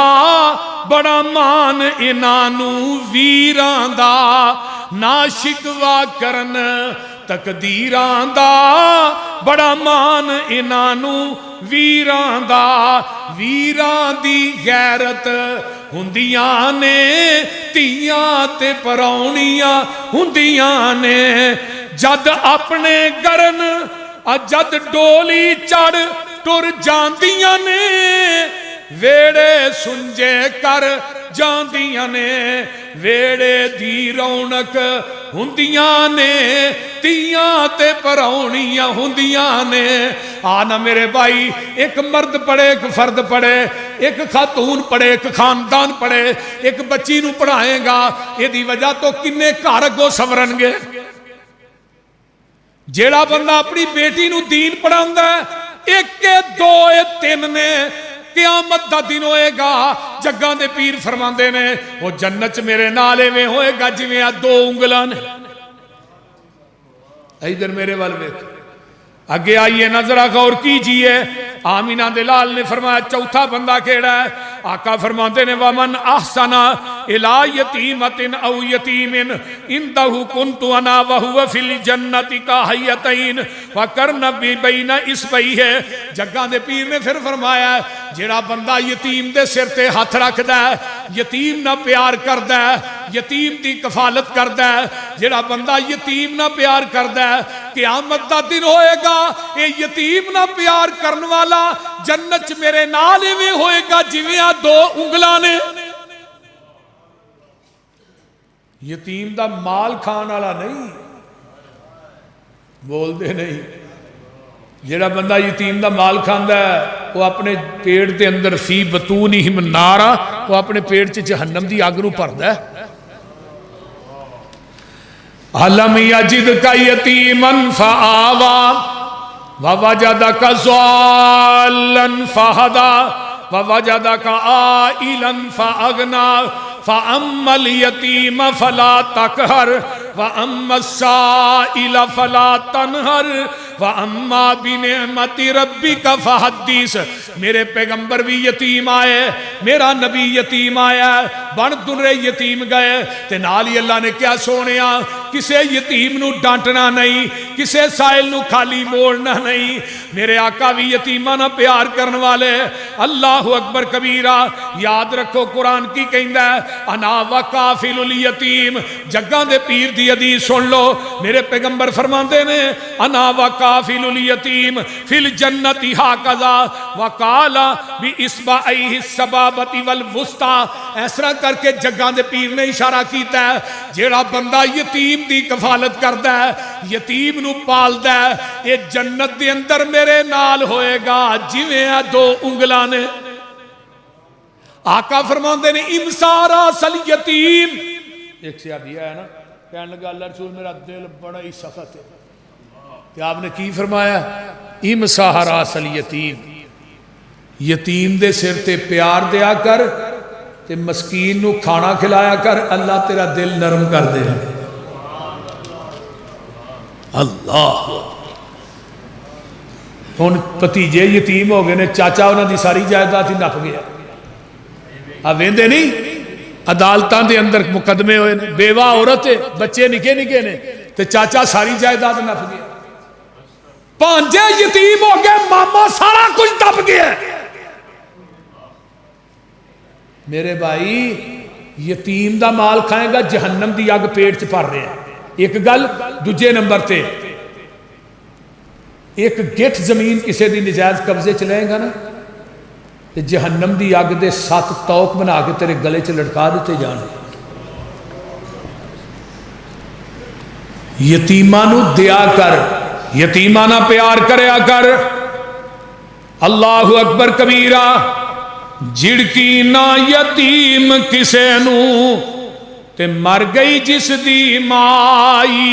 بڑا مان انانو ویراں دا نا شکوا کرن تقدیراں دا بڑا مان انانو ویراں دا ویراں دی غیرت ہندیاں نے تیاں تے پراؤنیاں ہندیاں نے جد اپنے گرن جد ڈولی چڑھ ٹر جاندیاں نے ویڑے سنجے کر جاندیاں نے ویڑے دی رونق ہندیاں نے تیاں تے پراؤنیاں ہندیاں نے آنا میرے بھائی ایک مرد پڑھے ایک فرد پڑھے ایک خاتون پڑھے ایک خاندان پڑھے ایک بچی نو پڑھائیں گا یہ دی وجہ تو کنے کارگو سورن گے جیڑا بندہ اپنی بیٹی نو دین پڑھاندہ ہے ایک کے دو تین نے قیامت دا دن ہوئے گا جگاں دے پیر فرماندے نے وہ جنت میرے نالے میں ہوئے گا جویں دو انگلاں نے ادھر میرے وال ویکھ اگے آئیے نظرہ غور کیجئے، آمینہ دلال نے فرمایا چوتھا بندہ کیڑا ہے؟ آقا فرماتے نے وَمَنْ أَحْسَنَ إِلَىٰ يَتِيمَةٍ أَوْ يَتِيمٍ إِنْدَهُ كُنْتُ أَنَا وَهُوَ فِي الْجَنَّةِ كَحَيَّتَيْن وَقَرْنَ بَيْنَ إِصْبَعَيْهِ۔ جگہ دے پیر نے پھر فرمایا جڑا بندہ یتیم دے سر تے ہاتھ رکھدا ہے، یتیم نہ پیار کردا ہے، یتیم دی کفالت کردا ہے، جڑا بندہ یتیم نہ پیار کردا ہے، قیامت دا دن ہوئے گا اے یتیم نہ پیار کرن والا جنت میرے نال ایویں ہوئے گا جویں آ دو انگلاں نے۔ یتیم دا مال کھان والا نہیں، بول دے نہیں، جڑا بندہ یتیم دا مال کھاندا ہے وہ اپنے پیٹ دے اندر فی بطونہم نارا، وہ اپنے پیٹ چ جہنم دی اگ نو بھردا ہے۔ علم یجدک یتیما فآوا ووجدک ضالا فہدا ووجدک عائلا فاغنا فاما الیتیم فلا تقہر واما السائل فلا تنہر واما بنعمت ربک فحدث۔ میرے پیغمبر بھی یتیم آئے، میرا نبی یتیم آیا، بن درے یتیم گئے، تے نالی اللہ نے کیا سونیا کسے یتیم نو ڈانٹنا نہیں، کسے سائل نو خالی موڑنا نہیں۔ میرے آقا بھی یتیمہ نہ پیار کرن والے۔ اللہ اکبر کبیرہ، یاد رکھو قرآن کی کہندہ ہے انا وکافل الیتیم۔ جگہ دے پیر دی حدیث سن لو، میرے پیغمبر فرماندے نے انا وکافل الیتیم فی الجنت ہاکذا وقال باصبعیہ السبابۃ والوسطی۔ اس طرح کر کے جگہ دے پیر نے اشارہ کیتا ہے جیڑا بندہ یتیم دی کفالت کردا ہے، یتیم نو پالدا ہے، یہ جنت دے اندر میرے نال ہوئے گا جویں دو انگلاں نے۔ آقا فرماندے نے امسا راس الیتیم۔ ایک صحابی ہے نا کہنے لگا اللہ رسول میرا دل بڑا ہی سخت ہے، کہ آپ نے کی فرمایا امسا راس الیتیم، یتیم دے سر تے پیار دیا کر تے مسکین نو کھانا کھلایا کر، اللہ تیرا دل نرم کر دے۔ اللہ ہن پتیجے یتیم ہو گئے نے، چاچا انہاں دی ساری جائیداد ہی نپ گیا۔ اب ویندے نہیں عدالتاں دے اندر مقدمے ہوئے نے، بیوہ عورت ہے، بچے نکے نکے نے، تے چاچا ساری جائیداد نپ گیا۔ پانجے یتیم ہو گئے، ماما سارا کچھ دب گیا۔ میرے بھائی یتیم دا مال کھائے گا جہنم دی اگ پیٹ چ بھر رہے ہیں، ایک گل۔ دوجے نمبر تے ایک گٹھ زمین کسے دی نجائز قبضے چ لے گا نا تے جہنم دی اگ دے 7 توق بنا کے تیرے گلے چ لٹکا دیتے جان۔ یتیماں نو دیا کر، یتیماں نہ پیار کریا کر۔ اللہ اکبر کبیرہ، جڑکی نہ یتیم کسے نو تے مر گئی جس دی مائی،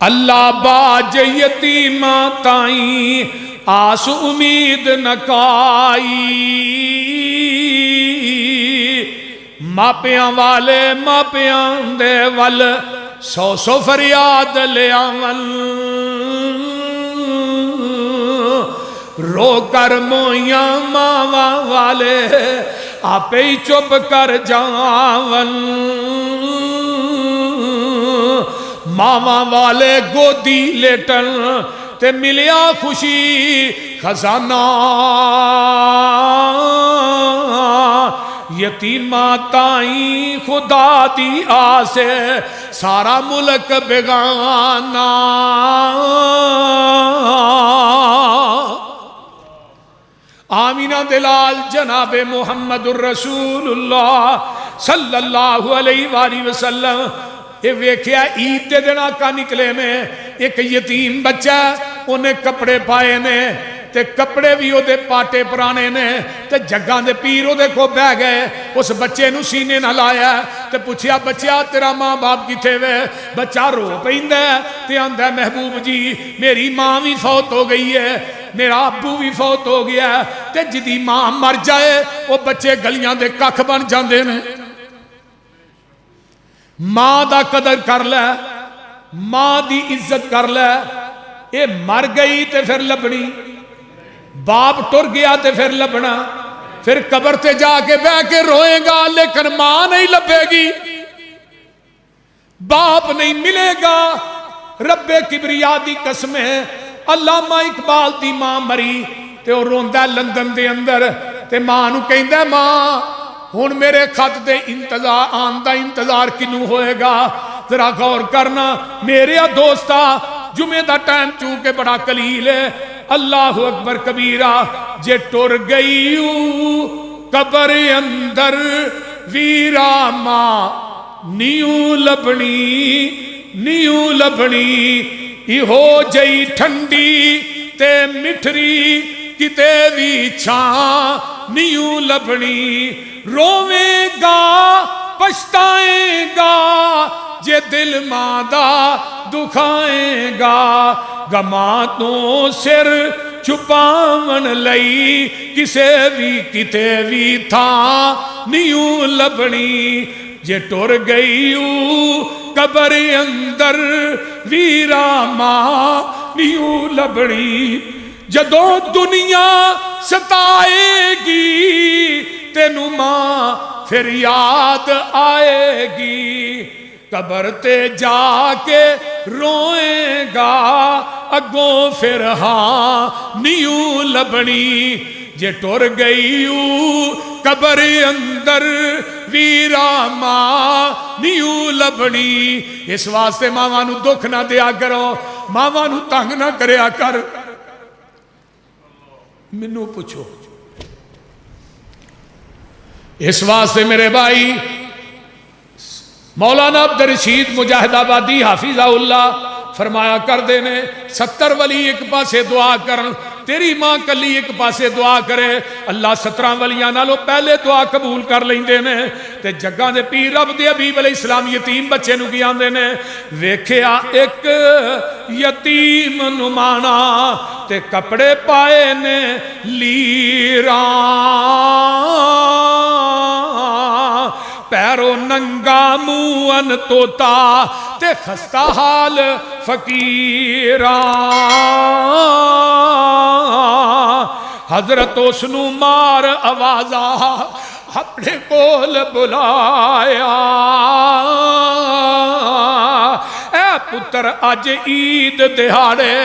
اللہ باج یتیمہ تائیں آس امید نکائی۔ ماپیاں والے ماپیاں دے ول 100 فریاد لے آون، رو کر مویاں ماوا والے آپے ہی چپ کر جاون۔ ماوا والے گودی لیٹن تے ملیا خوشی خزانہ، یتیمہ تائیں خدا دی آسے سارا ملک بیگانہ۔ آمینہ دلال جناب محمد الرسول اللہ صلی اللہ علیہ وآلہ وسلم، یہ ویکھیا عید دے دن آقا نکلے نے، ایک یتیم بچہ انہیں کپڑے پائے نے تے کپڑے بھی او دے پاٹے پرانے نے، تے جگہ دے پیر او دے کو بہ گئے، اس بچے نو سینے نہ لایا تے پوچھیا بچیا تیرا ماں باپ کتھے وے؟ بچہ رو پیندا ہے تے آندا محبوب جی میری ماں بھی فوت ہو گئی ہے، میرا ابو بھی فوت ہو گیا ہے، تے جدی ماں مر جائے وہ بچے گلیاں دے ککھ بن جاندے نے۔ ماں دا قدر کر لے، ماں دی عزت کر لے. اے مر گئی تے پھر لبنی، باپ ٹر گیا تے پھر لبنا، پھر قبر تے جا کے بہ کے روئے گا لیکن ماں نہیں لبے گی، باپ نہیں ملے گا. رب کبریا دی قسم ہے. علامہ اقبال دی ماں مری تے وہ روندا لندن دے اندر تے ماں نو کہندا ماں ہن میرے خط دے انتظار آن دا انتظار کنوں ہوئے گا. ذرا غور کرنا میرے دوستا، جمعے دا ٹائم چونکہ بڑا قلیل ہے. اللہ اکبر کبیرہ. جے ٹر گئی قبر اندر ویرا ماں نیو لبنی، نیو لبنی. ای ہو جئی ٹھنڈی تے مٹھری کتے بھی چھاں نیو لبنی. روویں گا پچھتائیں گا جے دل ماں دا دکھائیں گا. گماں تو سر چھپاون لئی کسے بھی کتے بھی تھاں نیو لبنی. جے ٹر گئی قبر اندر ویرا ماں نیو لبنی. جدو دنیا ستائے گی تینو ماں پھر یاد آئے گی. قبر تے جا کے روئیں گا اگوں پھر ہاں نیو لبنی. جے ٹر گئی قبر اندر ویرا ماں نیو لبنی. اس واسطے ماواں نو دکھ نہ دیا کرو، ماواں نو تنگ نہ کریا کر. منو پوچھو اس واسطے میرے بھائی مولانا عبدالرشید مجاہد آبادی حافظہ اللہ فرمایا کر دینے 70 ولی ایک پاسے دعا کرن، تیری ماں کلی ایک پاسے دعا کرے، اللہ 17 ولیاں نالوں پہلے دعا قبول کر لیں دینے. تے جگہ دے پیر رب دے حبیب علیہ السلام یتیم بچے نو کیا دینے ویکھیا ایک یتیم نمانا تے کپڑے پائے نے لیراں، پیرو ننگا موہن توتا تے خستہ حال فقیراں. حضرت اسنو مار آوازا اپنے کول بلایا، اے پتر اج عید دہاڑے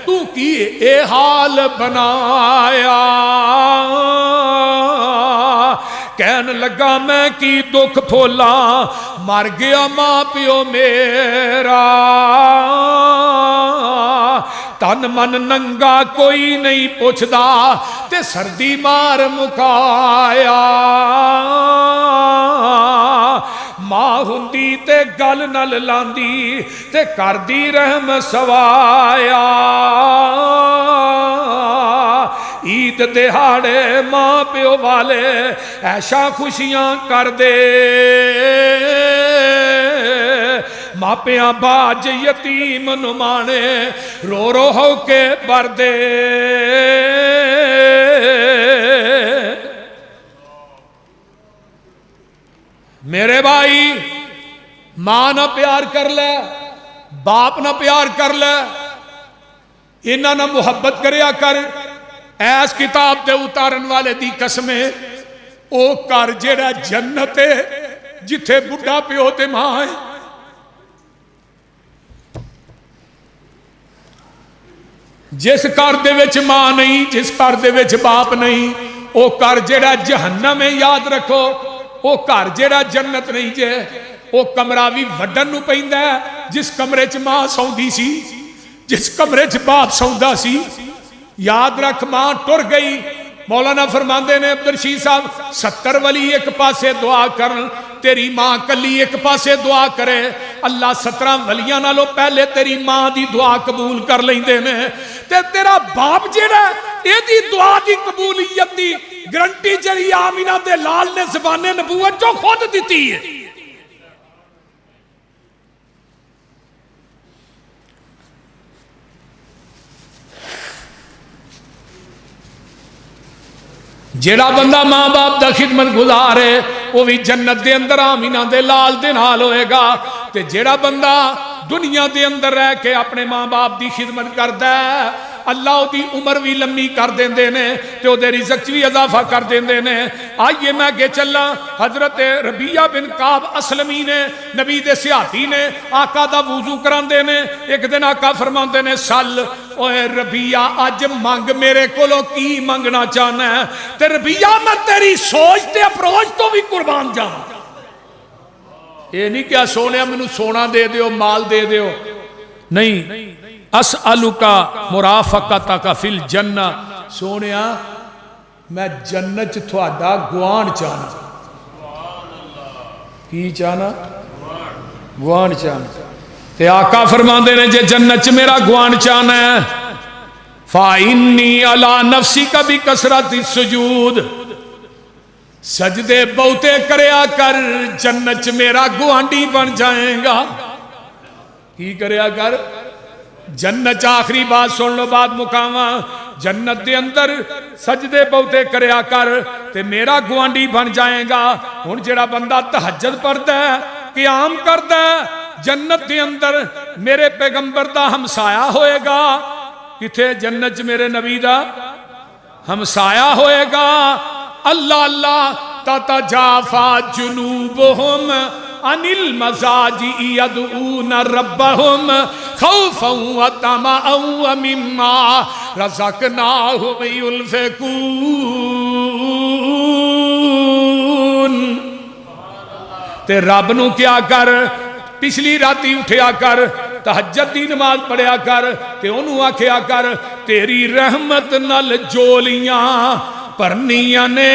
تو کی اے حال بنایا. کہن لگا میں کی دکھ پھولا، مر گیا ماں پیو میرا، تن من ننگا کوئی نہیں پوچھدا تے سردی مار مکایا. ماں ہندی تے گل نل لاندی تے کردی رحم سوایا. عید دہاڑے ماں پیو والے ایشا خوشیاں کر دے، ماپیاں باج یتیم نمانے رو رو ہو کے بر دے. میرے بھائی ماں نہ پیار کر لے، باپ نہ پیار کر لے، انہاں نہ محبت کریا کر. ایس کتاب دے اتارن والے دی قسمیں او کر جیڑا جنت ہے جتھے بڑھا پیو تے ماں ہے. جس کار دے وچ ماں نہیں، جس کار دے وچ باپ نہیں، او کار جیڑا جہنم ہے. یاد رکھو او کار جیڑا جنت نہیں جے. او کمرہ بھی وڈن نو پیندا ہے جس کمرے چ ماں سوندی سی، جس کمرے چ باپ سوندا سی. یاد رکھ ماں ٹر گئی. مولانا فرماندے نے عبدالرشید صاحب 70 ولی ایک پاسے دعا کرن، تیری ماں کلی ایک پاسے دعا کرے، اللہ 17 ولیاں نالوں پہلے تیری ماں دی دعا قبول کر لیندے نے. تے تیرا باپ جیڑا اے دی دعا دی قبولیت دی گرنٹی جڑی آمینہ دے لال نے زبان نبوت جو خود دیتی ہے. جیڑا بندہ ماں باپ دا خدمت گزار ہے وہ بھی جنت دے اندر آمینہ دے لال دے نال ہوئے گا. تے جیڑا بندہ دنیا دے اندر رہ کے اپنے ماں باپ دی خدمت کردا ہے اللہ دی عمر بھی لمبی کر دیندے نے تے او دے رزق بھی اضافہ کر دیندے نے. آئیے میں کہ چلا حضرت ربیعہ بن کعب اسلمی نے نبی دے صحابی نے آقا دا وضو کراندے نے. ایک دن آقا فرماندے نے سل اوے ربیعہ اج منگ میرے کولو کی منگنا چاہنا ہے. تے ربیعہ میں تیری سوچ تے اپروچ تو بھی قربان جاواں. یہ نہیں کیا سونے مینوں سونا دے دیو مال دے دیو نہیں. اسألوکا مرافقتک فی الجنہ سونیا میں جنت تھوڑا گوان چاہنا. کی چاہنا؟ گوان چاہنا. تے آقا فرماندے نے جے جنت میرا گوان چاہنا ہے فَإِنِّي عَلَى نَفْسِكَ بِكَثْرَةِ السُّجُودِ سجدے بہتے کریا کر جنت میرا گوانڈی بن جائیں گا. کی کریا کر جنت. آخری بات سن لو بات مکاواں جنت دے اندر سجدے بہتے کریا کر تے میرا گوانڈی بن جائیں گا. ہن جڑا بندہ تہجد پڑھدا ہے قیام کردا ہے جنت دے اندر میرے پیغمبر دا ہمسایا ہوئے گا. کتھے جنت میرے نبی دا ہمسایا ہوئے گا. اللہ اللہ تتجافا جنوبہم عن المضاجع یدعون ربہم خوفا وطمعا ومما رزقناہم ينفقون. تے رب نو کیا کر پچھلی راتی اٹھیا کر تہجد دی نماز پڑھیا کر تے انہوں آکھیا کر تیری رحمت نال جولیاں پرنیاں نے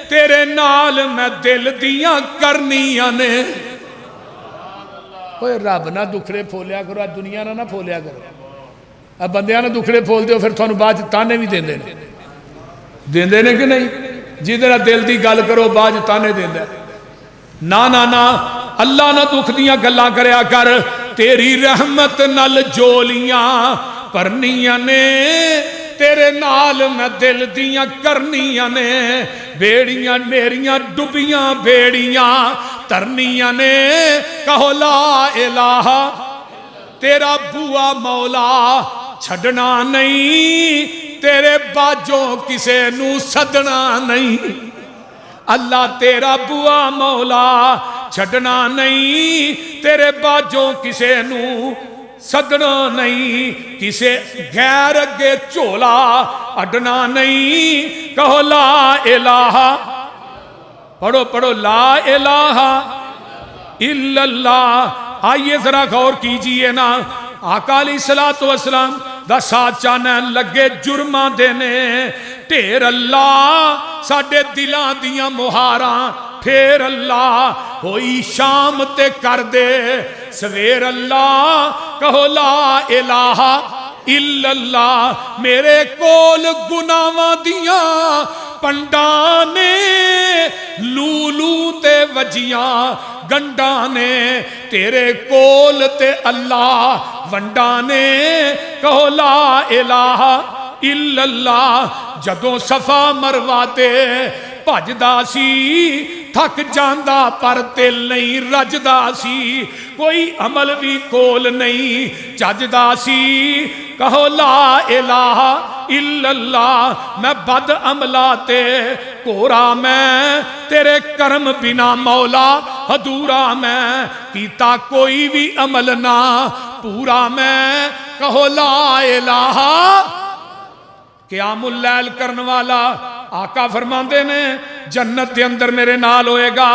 تیرے نال میں دل دیاں کرنیاں نے. اوہ رب نہ دکھڑے پھولیا کرو آج دنیا نہ پھولیا کرو. اب بندیاں نہ دکھڑے پھول دیو پھر تھانو باج تانے بھی دیندے نے. دیندے نے کہ نہیں؟ جدرا دل دی گل کرو باج تانے دیندے. نا نا نا اللہ نہ دکھ دیاں گلاں کریا کر تیری رحمت نال جولیاں پرنیاں نے تیرے نال میں دل دیاں کرنیاں نے. بیڑیاں میریاں ڈبیاں بیڑیاں ترنیاں نے کہو لا الہ تیرا بوا مولا چھڑنا نہیں تیرے باجوں کسے نو صدنا نہیں. اللہ تیرا بوا مولا چھڑنا نہیں تیرے باجوں کسے نو صدنا نہیں. کسے غیر اگے چولا اڈنا نہیں. کہو لا الہ پڑھو پڑھو لا الہ الا اللہ. آئیے ذرا غور کیجئے نا آقا علیہ السلام دا ساتھ چاہنے لگے جرماں دینے ٹھیر اللہ ساڑھے دلاں دیاں مہاراں پھر اللہ ہوئی شام تے کر دے سویر اللہ کہو لا الہ الا اللہ. میرے کول گناہاں دیاں پنڈانے لولو تے وجیاں گنڈانے تیرے کول تے اللہ ونڈانے کہو لا الہ الا اللہ. جدوں صفا مروہ تے بھجدا سی تھک جاندا پر دل نہیں رجدا سی کوئی عمل بھی کول نہیں چجدا سی. کہو لا الہ الا اللہ. میں بد عملاتے کورا میں تیرے کرم بنا مولا حدورا میں کیتا کوئی بھی عمل نہ پورا میں. کہو لا الہ قیام اللیل کرن والا آقا فرماندے نے جنت دے اندر میرے نال ہوئے گا.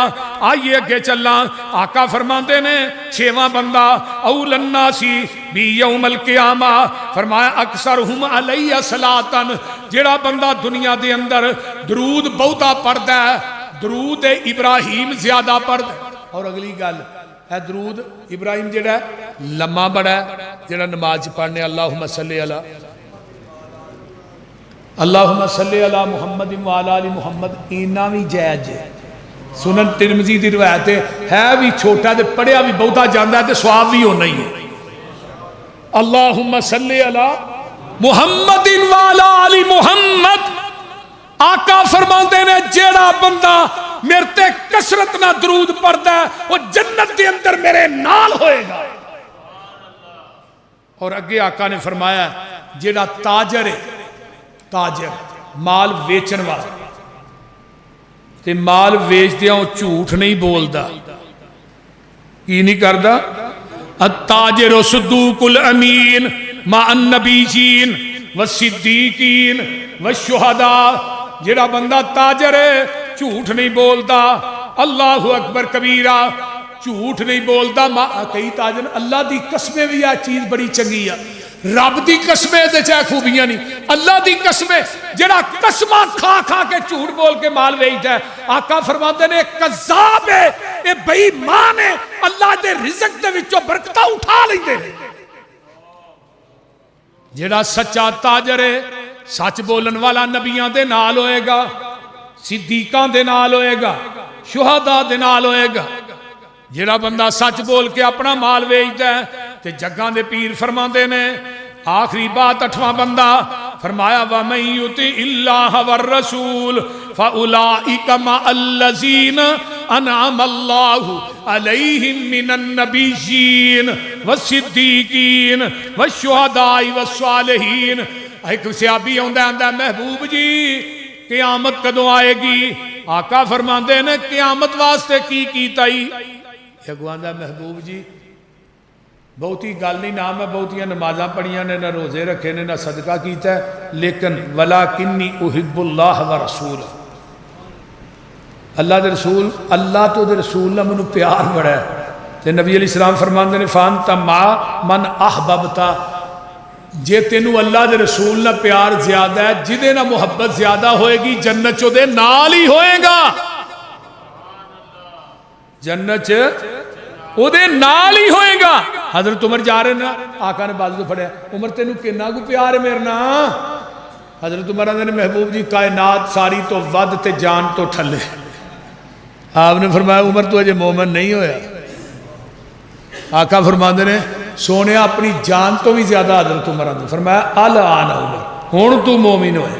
آئیے اگے چلا آقا فرماندے نے چھواں بندہ اول الناسی بی یوم القیامہ فرمایا اکثرہم علیہ صلاۃً. جڑا بندہ دنیا دے اندر درود بہتا پڑھدا ہے درود ابراہیم زیادہ پڑھدا ہے. اور اگلی گل ہے درود ابراہیم جڑا ہے لمحہ بڑا ہے جڑا نماز پڑھنے اللہم صلی علی اللہم صلی علی محمد وعلی آل محمد اینا بھی جائز ہے. سنن ترمذی دی روایت ہے بھی چھوٹا تے پڑھیا بھی بہتا جاندا ہے تے ثواب بھی ہونا ہی ہے. اللہم صلی علی محمد وعلی آل محمد آقا فرماندے نے جیڑا بندہ میرے تے کثرت نہ درود پڑھدا ہے وہ جنت دے اندر میرے نال ہوئے گا. اور اگے آقا نے فرمایا جیڑا تاجر ہے، تاجر مال ویچن والا تے مال ویچ دیا جھوٹ نہیں بولدا، کی نہیں کردا؟ التاجر صدوق الامین مع النبیین والصدیقین والشہداء. جیڑا بندہ تاجر ہے جھوٹ نہیں بولدا، اللہ اکبر کبیرہ، جھوٹ نہیں بولدا. کئی تاجر اللہ دی قسمیں بھی یہ چیز بڑی چنگی ہے، رب دی قسمیں دے چاہے خوبیاں نہیں، اللہ دی قسمیں جڑا قسمہ کھا کھا کے جھوٹ بول کے مال ویچدا ہے، آقا فرماتے نے کذاب ہے، اے بے ایمان ہے، اللہ دے رزق دے وچوں برکتاں اٹھا لیندے نے. جڑا سچا تاجر ہے سچ بولن والا نبیاں دے نال ہوئے گا، صدیقاں دے نال ہوئے گا، شہداء دے نال ہوئے گا. جڑا بندہ سچ بول کے اپنا مال ویچدا ہے تے جگاں دے پیر فرماندے نے آخری بات 8واں بندہ فرمایا وَمَن يُطِعِ اللَّهَ وَالرَّسُولَ فَأُولَئِكَ مَعَ الَّذِينَ أَنْعَمَ اللَّهُ عَلَيْهِم مِّنَ النَّبِيِّينَ وَالصِّدِّيقِينَ وَالشُّهَدَاءِ وَالصَّالِحِينَ. ایک صحابی آندا محبوب جی قیامت کدوں آئے گی؟ آقا فرماندے نے قیامت واسطے کی کیتا ہی؟ ایک آندا محبوب جی بہتی گل نہیں، نہ میں بہتیاں نمازاں پڑھیاں نے، نہ روزے رکھے نے، نہ صدقہ کیتا ہے، لیکن وَلَكِنِّي أُحِبُّ اللَّهَ وَرَسُولَهُ. اللہ دے رسول، اللہ تو دے رسول نہ منو پیار بڑا ہے. تے نبی علیہ السلام فرماندے نے فَأَنْتَ مَعَ مَنْ أَحْبَبْتَ. جے تینو اللہ دے رسول نہ پیار زیادہ ہے، جدے نہ محبت زیادہ ہوئے گی، جنت چو دے نال ہی ہوئے گا. جنت چو او دے نال ہی ہوئے گا. حضرت عمر جا رہے نا، آقا نے بازو پڑھیا عمر تینو کنا کو پیار ہے میرے نا؟ حضرت عمر نے محبوب جی کائنات ساری تو ود تے جان تو ٹھلے. آپ نے فرمایا عمر تو اجے مومن نہیں ہویا. آقا فرماندے نے سونے اپنی جان تو بھی زیادہ حضرت عمر نے فرمایا الان عمر ہن تو مومن ہوئے.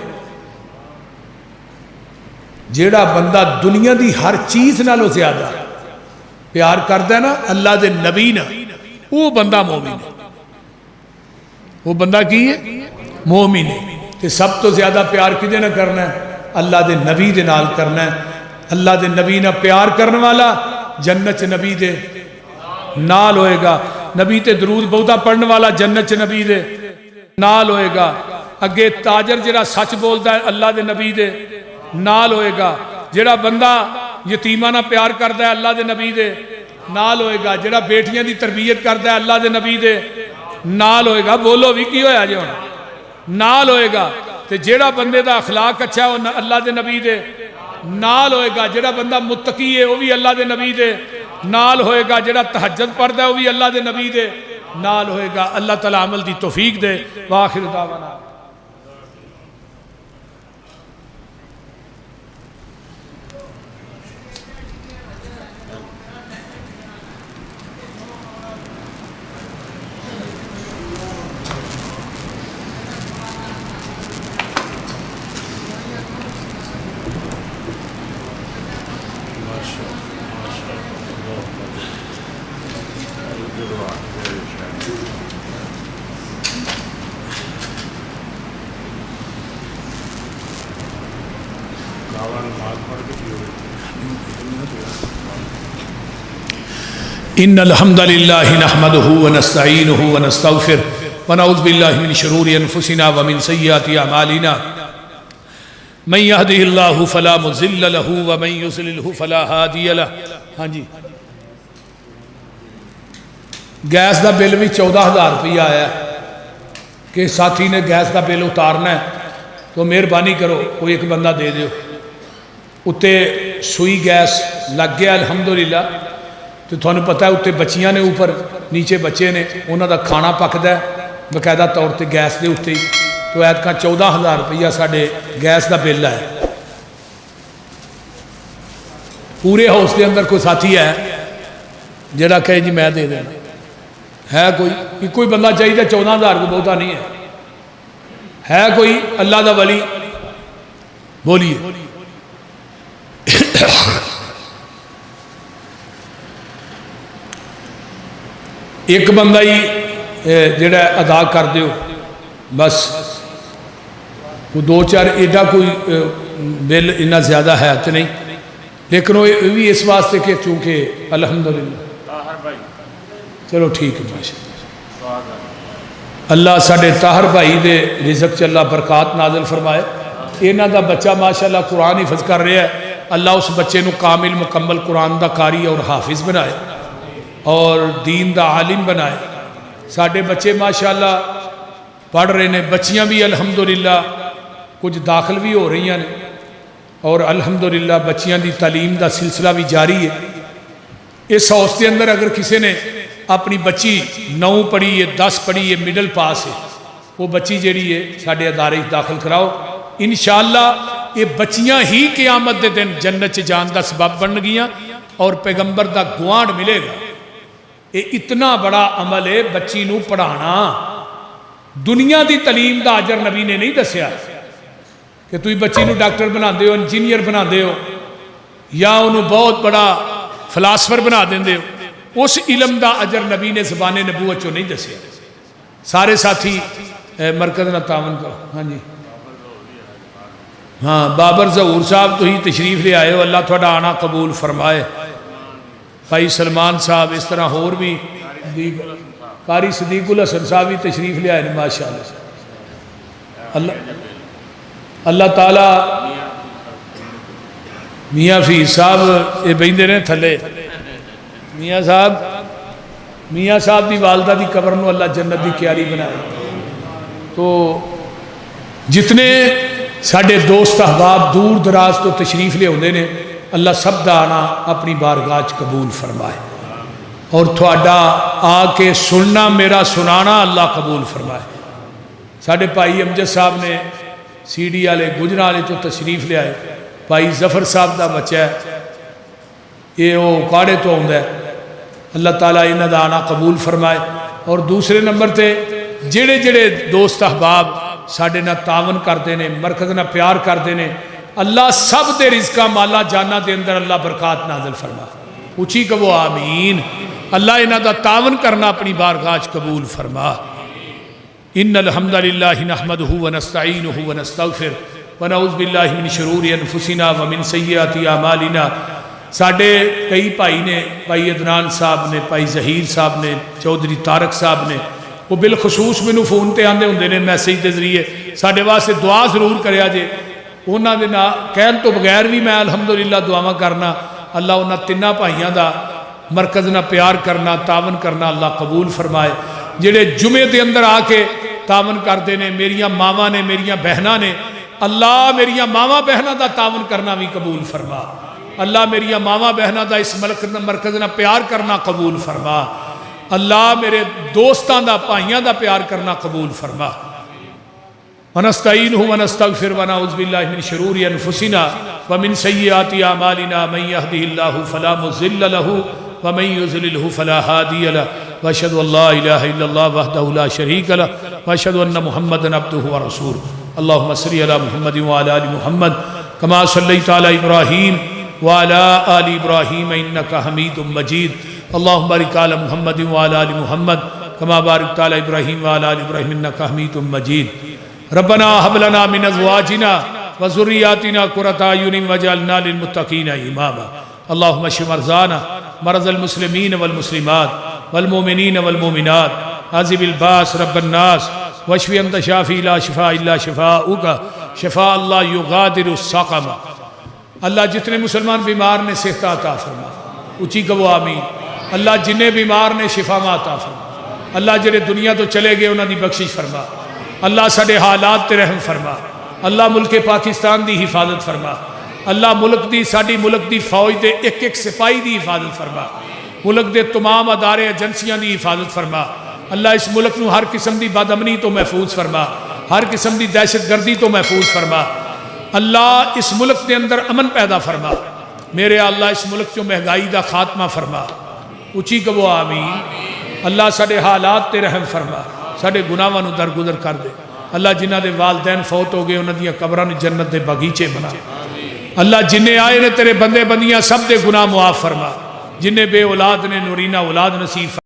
جیڑا بندہ دنیا دی ہر چیز نالوں زیادہ پیار کردا ہے نا اللہ دے نبی نا، وہ بندہ مومن ہے. وہ بندہ کی ہے؟ مومن ہے. کہ سب تو زیادہ پیار کدے نہ کرنا ہے؟ اللہ دے نبی دے نال کرنا ہے. اللہ دے نبی نہ پیار کرنے والا جنت نبی دے نال ہوئے گا. نبی تے درود بہتا پڑھنے والا جنت نبی دے نال ہوئے گا. اگے تاجر جڑا سچ بولدا ہے اللہ دے نبی دے نال ہوئے گا. جڑا بندہ یتیمہ نہ پیار کردا ہے اللہ دے نبی دے نال ہوئے گا. جڑا بیٹیاں دی تربیت کردا ہے اللہ دے نبی دے نال ہوئے گا. بولو بھی کی ہویا جی ہن؟ نال ہوئے گا. تے جڑا بندے دا اخلاق اچھا ہے وہ اللہ دے نبی دے نال ہوئے گا. جڑا بندہ متقی ہے وہ بھی اللہ دے نبی دے نال ہوئے گا. جڑا تہجد پڑھدا ہے وہ بھی اللہ دے نبی دے نال ہوئے گا. اللہ تعالیٰ عمل دی توفیق دے. وآخر دعوانا ان الحمد للہ نحمده ونستعینه ونستغفره ونعوذ باللہ من شرور انفسنا ومن سیئات اعمالنا من يهده الله فلا مضل له ومن يضلل فلا هادي له. ہاں جی گیس دا بل بھی 14,000 روپیہ آیا ہے کہ ساتھی نے گیس دا بل اتارنا ہے تو مہربانی کرو کوئی ایک بندہ دے دیو. اتے سوئی گیس لگ گیا الحمدللہ. تو تھانوں پتہ ہے اتنے بچیاں نے اوپر نیچے بچے نے انہوں دا کھانا پکدا ہے باقاعدہ طور تے گیس دے اتنے. تو ایتکاں 14,000 روپیہ ساڈے گیس دا بل ہے. پورے ہاؤس دے اندر کوئی ساتھی ہے جڑا کہے جی میں دے دینا ہے؟ کوئی بندہ چاہیے 14,000 کو بہتا نہیں ہے. ہے کوئی اللہ دا ولی بولیے ایک بندہ ہی جڑا ادا کر دیو بس، وہ دو چار ایڈا کوئی بل اتنا زیادہ ہے تو نہیں، لیکن وہ بھی اس واسطے کہ چونکہ الحمدللہ چلو ٹھیک ہے ماشاءاللہ، اللہ ساڈے طاہر بھائی دے رزق چ اللہ برکات نازل فرمائے، انہاں دا بچہ ماشاءاللہ قرآن حفظ کر رہا ہے، اللہ اس بچے نو کامل مکمل قرآن دا قاری اور حافظ بنائے اور دین دا عالم بنائے۔ ساڈے بچے ماشاءاللہ پڑھ رہے ہیں، بچیاں بھی الحمدللہ کچھ داخل بھی ہو رہی ہیں اور الحمدللہ بچیاں دی تعلیم دا سلسلہ بھی جاری ہے۔ اس ہاؤس کے اندر اگر کسی نے اپنی بچی 9 پڑھی ہے 10 پڑھی ہے مڈل پاس ہے، وہ بچی جیڑی ہے ساڈے ادارے داخل کراؤ، انشاءاللہ یہ بچیاں ہی قیامت دے دن جنت جان دا سبب بن گیاں اور پیغمبر دا گوانڈ ملے گا۔ یہ اتنا بڑا عمل ہے بچی نو پڑھانا، دنیا دی تعلیم دا اجر نبی نے نہیں دسیا کہ تُسی بچی نو ڈاکٹر بنا دے ہو، انجینئر بنا دے ہو یا انہوں بہت بڑا فلاسفر بنا دیں دے ہو، اس علم دا اجر نبی نے زبان نبوت چو نہیں دسیا۔ سارے ساتھی مرکز نہ تعاون کرو۔ ہاں جی ہاں بابر ظہور صاحب تو ہی تشریف لے آئے ہو، اللہ تھوڑا آنا قبول فرمائے۔ بھائی سلمان صاحب اس طرح اور بھی قاری صدیق الحسن صاحب بھی تشریف لے آئے ماشاءاللہ۔ اللہ تعالیٰ میاں فیض صاحب یہ بہندے نے تھلے، میاں صاحب دی والدہ دی قبر نو اللہ جنت دی کیاری بنائے۔ تو جتنے ساڈے دوست احباب دور دراز تو تشریف لے ہوندے نے، اللہ سب دا آنا اپنی بارگاہ قبول فرمائے اور تھوڑا آ کے سننا میرا سنانا اللہ قبول فرمائے۔ ساڈے بھائی امجد صاحب نے سی ڈی والے گجرا والے تو تشریف لے آئے، بھائی ظفر صاحب دا بچہ ہے یہ وہ اکاڑے تو آتا ہے، اللہ تعالیٰ انہاں دا آنا قبول فرمائے۔ اور دوسرے نمبر تے جڑے جڑے دوست احباب ساڈے نہ تعاون کرتے ہیں، مرکز نہ پیار کرتے ہیں، اللہ سب دے رزقہ مالا جانا دے اندر اللہ برکات نازل فرما، اچھی کہو آمین۔ اللہ انہاں دا تعاون کرنا اپنی بارگاہ قبول فرما۔ ان الحمدللہ نحمدہ ونستعینہ ونستغفر ونعوذ باللہ من شرور انفسنا ومن سیئات اعمالنا۔ ساڈے کئی بھائی نے، بھائی عدنان صاحب نے، بھائی ظہیر صاحب نے، چودھری طارق صاحب نے، وہ بالخصوص مینوں فون تے آندے ہوندے نے میسیج دے ذریعے ساڈے واسطے دعا ضرور کریا جے، انہاں دے نا کہن تو بغیر بھی میں الحمدللہ دعاواں کرنا، اللہ انہاں تیناں بھائیاں دا مرکز نہ پیار کرنا تعاون کرنا اللہ قبول فرمائے۔ جڑے جمعے دے اندر آ کے تعاون کرتے نے، میریاں ماواں نے، میریاں بہناں نے، اللہ میریاں ماواں بہناں دا تعاون کرنا بھی قبول فرما، اللہ میریاں ماواں بہناں دا اس مرکز نہ پیار کرنا قبول فرما، اللہ میرے دوستاں دا بھائیاں دا پیار کرنا قبول فرما۔ ونستعینہ ونستغفر ونعوذ باللہ من شرور انفسنا ومن سیئات اعمالنا من یہدہ اللہ فلا مضل لہ ومن یضللہ فلا ہادی لہ واشہد ان لا الہ الا اللہ وحدہ لا شریک لہ واشہد ان محمدا عبدہ ورسولہ۔ اللہم صل علی محمد وعلی آل محمد کما صلیت علی ابراہیم وعلی آل ابراہیم انکا حمید مجید۔ اللہم بارک علی محمد وعلی آل محمد کما بارکت علی ابراہیم وعلی آل ابراہیم انکا حمید مجید۔ ربنا هب لنا من ازواجنا وذرياتنا قرة اعين واجعلنا للمتقين اماما۔ اللهم اشف مرضانا مرضى المسلمين والمسلمات والمؤمنين والمؤمنات عذب الباس رب الناس واشف انت شافي لا شفاء الا شفاؤك شفاء الله يغادر السقم۔ اللہ جتنے مسلمان بیمار نے صحت عطا فرما، اونچی کہو آمین۔ اللہ جنہیں بیمار نے شفا عطا فرما، اللہ جڑے دنیا تو چلے گئے انہاں دی بخشش فرما، اللہ ساڈے حالات تے رحم فرما، اللہ ملک پاکستان دی حفاظت فرما، اللہ ملک دی ساڈی ملک دی فوج دے ایک ایک سپاہی دی حفاظت فرما، ملک دے تمام ادارے ایجنسیاں دی حفاظت فرما، اللہ اس ملک نو ہر قسم دی بد امنی تو محفوظ فرما، ہر قسم دی دہشت گردی تو محفوظ فرما، اللہ اس ملک دے اندر امن پیدا فرما، میرے اللہ اس ملک چوں مہنگائی دا خاتمہ فرما، اچھی کہو آمین۔ اللہ ساڈے حالات تے رحم فرما، ساڈے گناہاں نو درگزر کر دے، اللہ جنہ دے والدین فوت ہو گئے انہاں دیاں قبراں نوں جنت دے باغیچے بنا اللہ جنہیں آئے نے تیرے بندے بندیاں سب دے گناہ معاف فرما جنہیں بے اولاد نے نورینہ اولاد نصیب